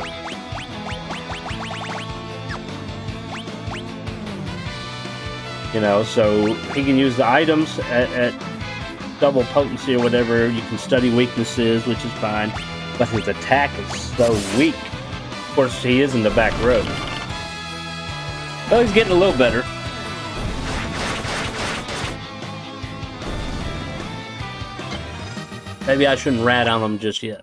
So he can use the items at double potency or whatever. You can study weaknesses, which is fine, but his attack is so weak. Of course, he is in the back row. Well, he's getting a little better. Maybe I shouldn't rat on him just yet.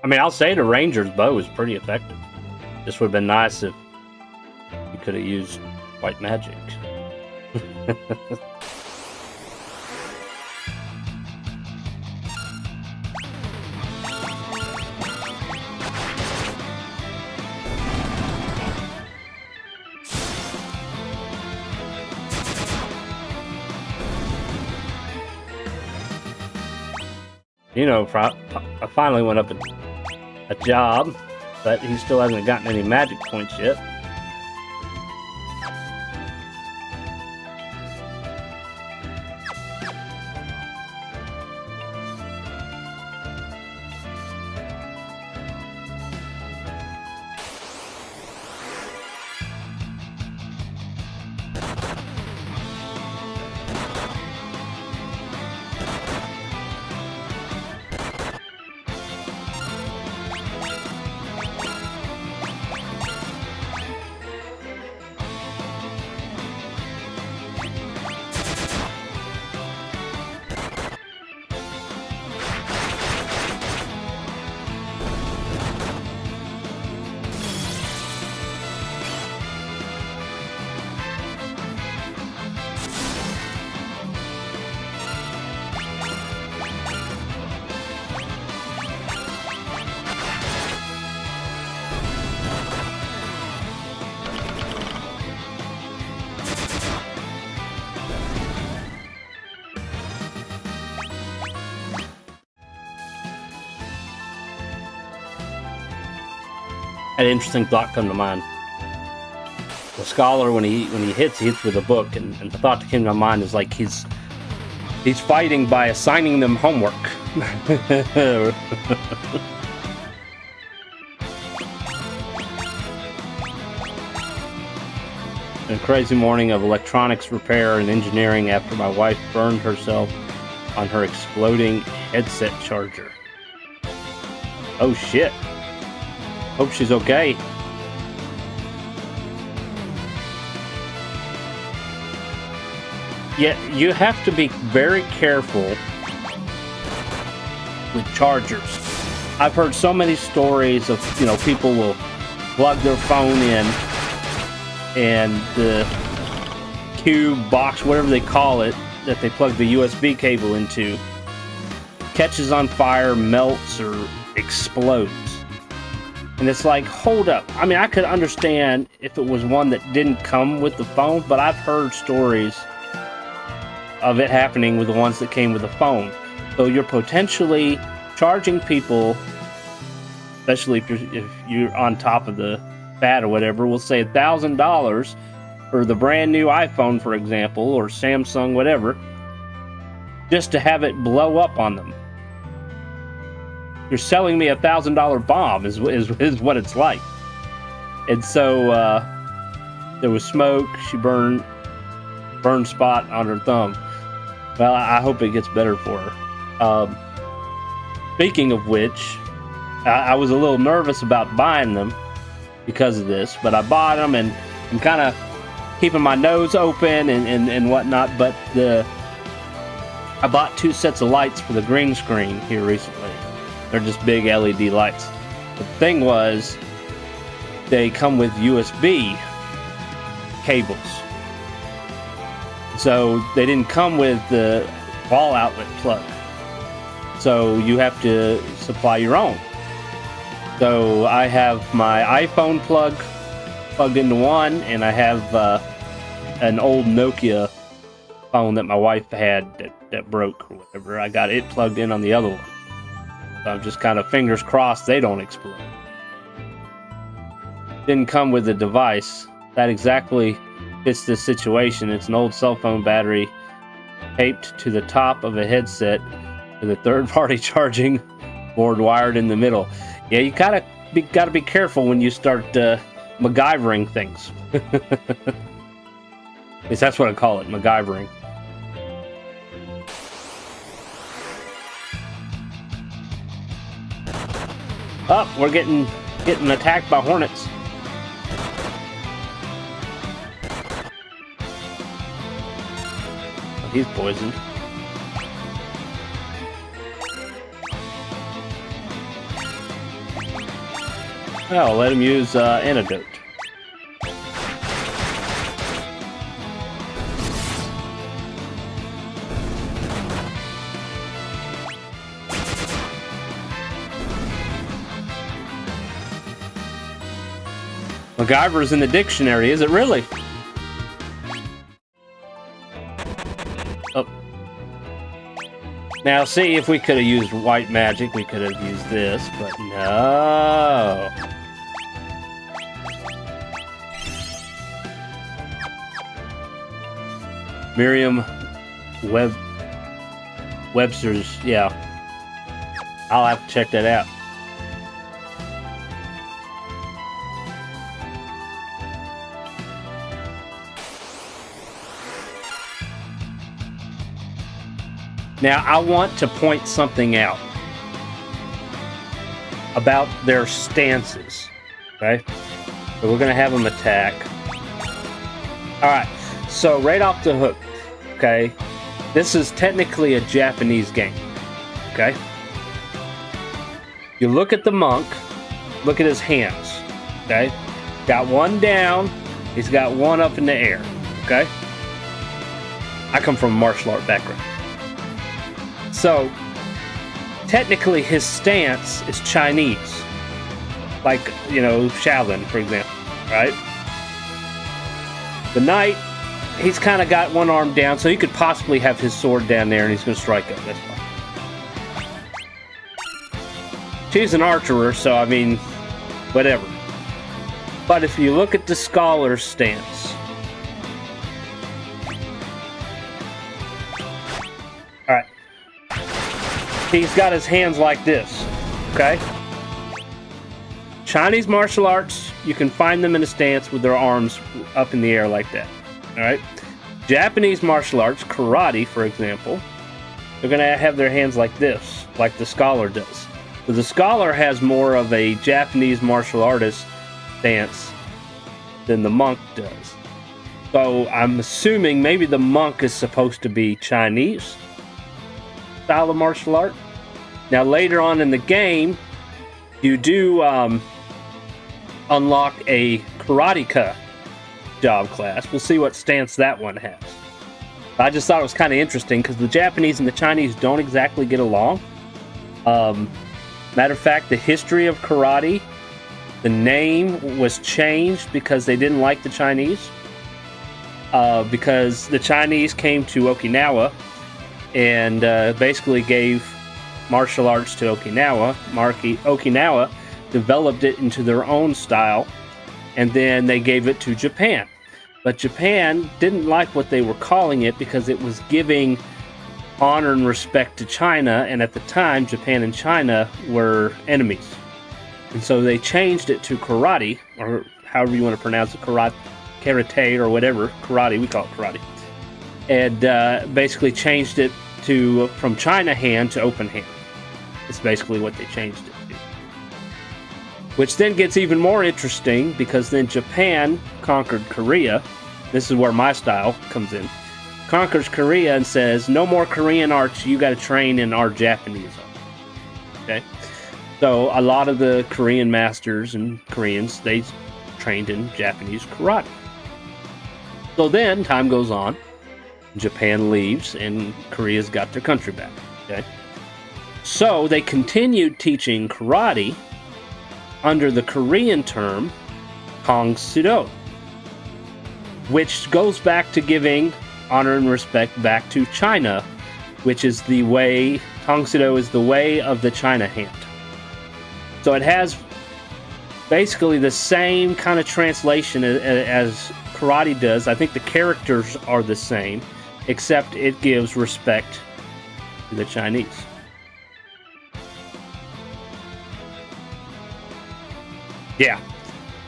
I mean, I'll say the ranger's bow is pretty effective. This would have been nice if you could have used white magic. You know, I finally went up a job, but he still hasn't gotten any magic points yet. An interesting thought come to mind. The scholar, when he hits with a book, and the thought that came to my mind is like he's fighting by assigning them homework. A crazy morning of electronics repair and engineering after my wife burned herself on her exploding headset charger. Oh shit. Hope she's okay. Yeah, you have to be very careful with chargers. I've heard so many stories of, you know, people will plug their phone in and the cube box, whatever they call it, that they plug the USB cable into, catches on fire, melts, or explodes. And it's like, hold up. I mean, I could understand if it was one that didn't come with the phone, but I've heard stories of it happening with the ones that came with the phone. So you're potentially charging people, especially if you're on top of the bat or whatever, we'll say $1,000 for the brand new iPhone, for example, or Samsung, whatever, just to have it blow up on them. You're selling me $1,000 bomb is what it's like. And so there was smoke. She burned spot on her thumb. Well, I hope it gets better for her. Speaking of which, I was a little nervous about buying them because of this, but I bought them, and I'm kind of keeping my nose open and whatnot. But I bought 2 sets of lights for the green screen here recently. They're just big LED lights. The thing was, they come with USB cables. So they didn't come with the wall outlet plug. So you have to supply your own. So I have my iPhone plugged into one, and I have an old Nokia phone that my wife had that broke or whatever. I got it plugged in on the other one. So I'm just kind of fingers crossed they don't explode. Didn't come with a device. That exactly fits this situation. It's an old cell phone battery taped to the top of a headset with a third-party charging board wired in the middle. Yeah, you gotta be careful when you start MacGyvering things. At least that's what I call it, MacGyvering. Oh, we're getting attacked by hornets. Oh, he's poisoned. Oh, let him use antidote. MacGyver's in the dictionary, is it really? Oh. Now, see, if we could have used white magic, we could have used this, but no. Webster's, yeah. I'll have to check that out. Now, I want to point something out about their stances, okay? So we're going to have them attack. All right, so right off the hook, okay? This is technically a Japanese game, okay? You look at the monk, look at his hands, okay? Got one down, he's got one up in the air, okay? I come from a martial art background. So, technically his stance is Chinese. Like, you know, Shaolin, for example, right? The knight, he's kind of got one arm down, so he could possibly have his sword down there and he's going to strike up. That's fine. She's an archer, so I mean, whatever. But if you look at the scholar's stance, alright, he's got his hands like this, okay? Chinese martial arts, you can find them in a stance with their arms up in the air like that, alright? Japanese martial arts, karate, for example, they're going to have their hands like this, like the scholar does. So the scholar has more of a Japanese martial artist stance than the monk does. So I'm assuming maybe the monk is supposed to be Chinese style of martial art. Now later on in the game, you do unlock a karateka job class. We'll see what stance that one has. I just thought it was kind of interesting because the Japanese and the Chinese don't exactly get along. Matter of fact, the history of karate, the name was changed because they didn't like the Chinese. Because the Chinese came to Okinawa and basically gave martial arts to Okinawa. Okinawa developed it into their own style, and then they gave it to Japan. But Japan didn't like what they were calling it because it was giving honor and respect to China, and at the time, Japan and China were enemies. And so they changed it to karate, or however you want to pronounce it, karate or whatever, karate, we call it karate. And basically changed it to from China hand to open hand. It's basically what they changed it to. Which then gets even more interesting because then Japan conquered Korea. This is where my style comes in. Conquers Korea and says, no more Korean arts, you got to train in our Japanese art. Okay? So a lot of the Korean masters and Koreans, they trained in Japanese karate. So then time goes on, Japan leaves, and Korea's got their country back. Okay? So they continued teaching karate under the Korean term Tong Sudo, which goes back to giving honor and respect back to China, which is the way, Tong Sudo is the way of the China hand. So it has basically the same kind of translation as karate does. I think the characters are the same, except it gives respect to the Chinese. Yeah,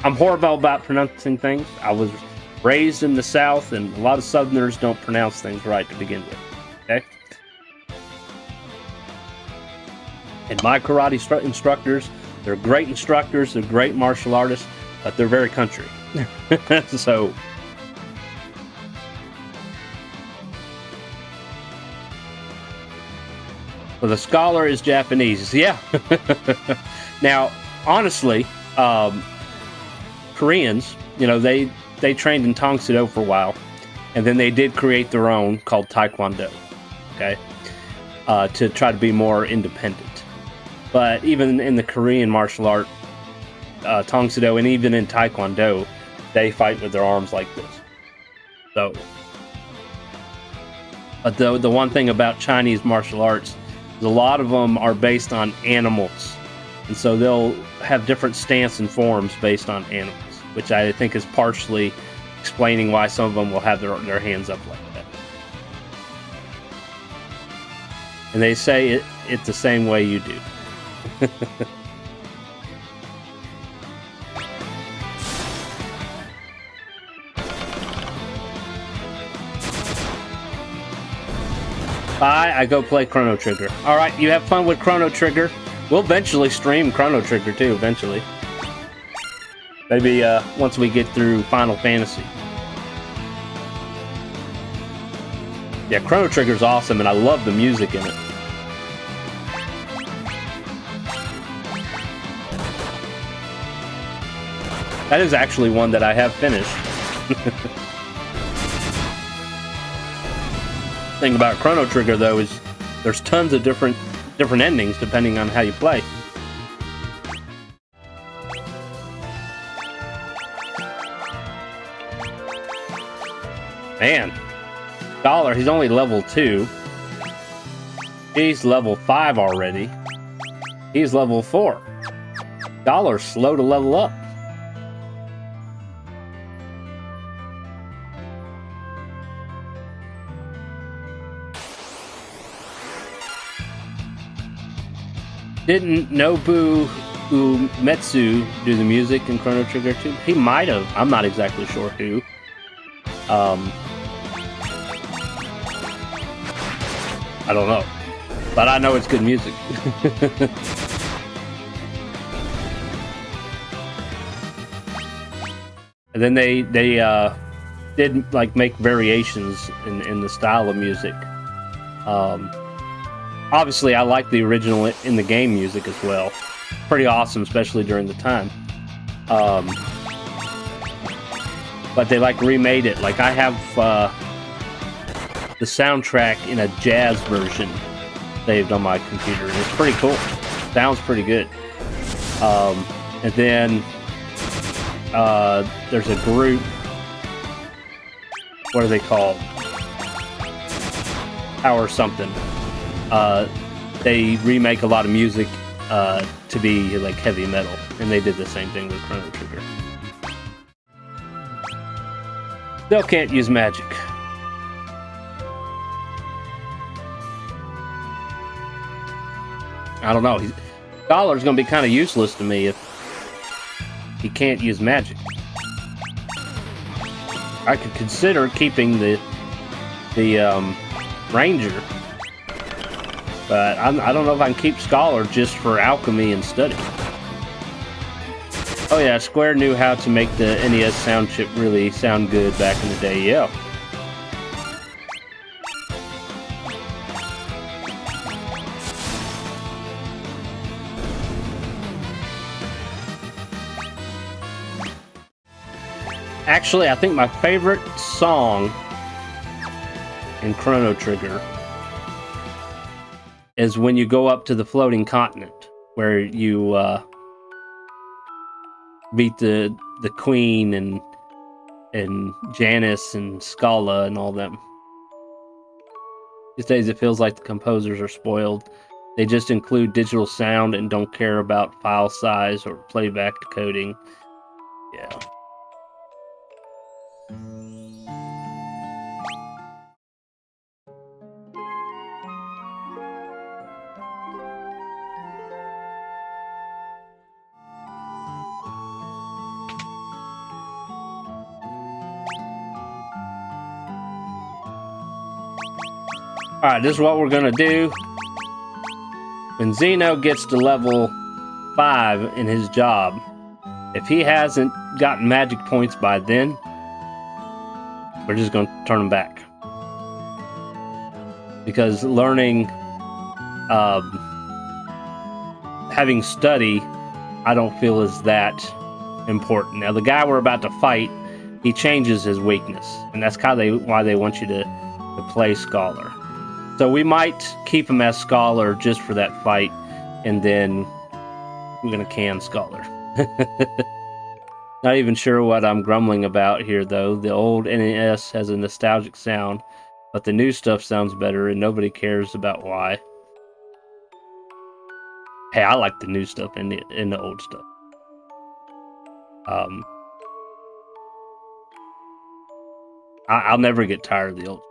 I'm horrible about pronouncing things. I was raised in the South, and a lot of Southerners don't pronounce things right to begin with, okay? And my karate instructors, they're great instructors, they're great martial artists, but they're very country. So, well, the scholar is Japanese, yeah. Now, honestly, Koreans, you know, they trained in Tang Soo Do for a while, and then they did create their own called Taekwondo, okay, to try to be more independent. But even in the Korean martial art, Tang Soo Do, and even in Taekwondo, they fight with their arms like this. So, but the one thing about Chinese martial arts is a lot of them are based on animals, and so they'll have different stance and forms based on animals, which I think is partially explaining why some of them will have their hands up like that. And they say it's the same way you do. Bye, I go play Chrono Trigger. Alright, you have fun with Chrono Trigger. We'll eventually stream Chrono Trigger too, eventually. Maybe once we get through Final Fantasy. Yeah, Chrono Trigger's awesome, and I love the music in it. That is actually one that I have finished. Thing about Chrono Trigger though is there's tons of different endings depending on how you play. Man, Dollar, he's only level 2. He's level 5 already. He's level 4. Dollar's slow to level up. Didn't Nobu Uematsu do the music in Chrono Trigger 2? He might have. I'm not exactly sure who. I don't know. But I know it's good music. And then they did like make variations in the style of music. Obviously, I like the original in the game music as well. Pretty awesome, especially during the time. But they like remade it. Like I have the soundtrack in a jazz version saved on my computer, and it's pretty cool. Sounds pretty good. And then there's a group. What are they called? Power something. They remake a lot of music to be like heavy metal, and they did the same thing with Chrono Trigger. Still can't use magic. I don't know. Dollar's gonna be kind of useless to me if he can't use magic. I could consider keeping the Ranger. But I don't know if I can keep Scholar just for alchemy and study. Oh yeah, Square knew how to make the NES sound chip really sound good back in the day, yeah. Actually, I think my favorite song in Chrono Trigger is when you go up to the floating continent, where you beat the Queen and Janice and Scala and all them. These days it feels like the composers are spoiled. They just include digital sound and don't care about file size or playback decoding. Yeah. Alright, this is what we're gonna do. When Zeno gets to level 5 in his job, if he hasn't gotten magic points by then, we're just gonna turn him back. Because learning, having study I don't feel is that important. Now, the guy we're about to fight, he changes his weakness, and that's kind of why they want you to play Scholar. So we might keep him as Scholar just for that fight, and then we're going to can Scholar. Not even sure what I'm grumbling about here, though. The old NES has a nostalgic sound, but the new stuff sounds better, and nobody cares about why. Hey, I like the new stuff and the old stuff. I'll never get tired of the old.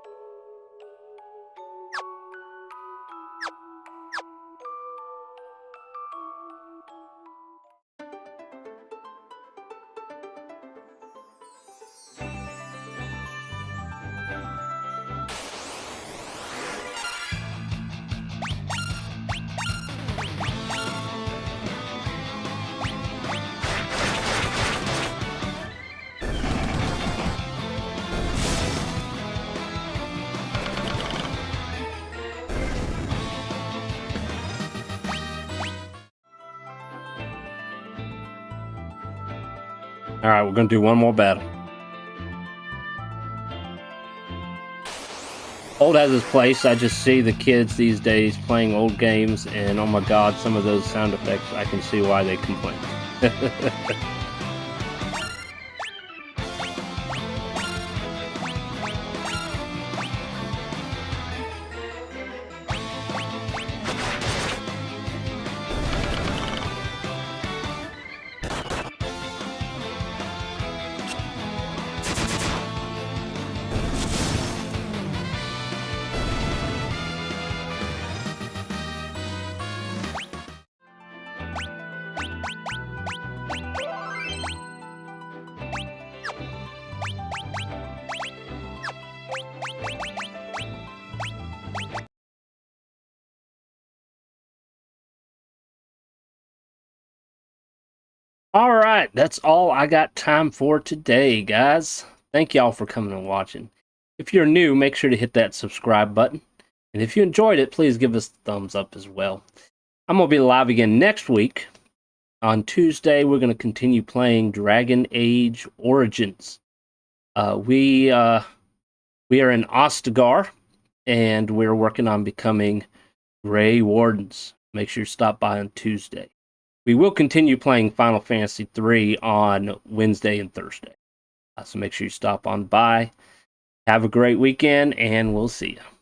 All right, we're going to do one more battle. Old has its place. I just see the kids these days playing old games, and oh my god, some of those sound effects, I can see why they complain. All right, that's all I got time for today, guys. Thank y'all for coming and watching. If you're new, make sure to hit that subscribe button. And if you enjoyed it, please give us a thumbs up as well. I'm going to be live again next week. On Tuesday, we're going to continue playing Dragon Age Origins. We are in Ostagar, and we're working on becoming Grey Wardens. Make sure you stop by on Tuesday. We will continue playing Final Fantasy III on Wednesday and Thursday. So make sure you stop on by. Have a great weekend, and we'll see you.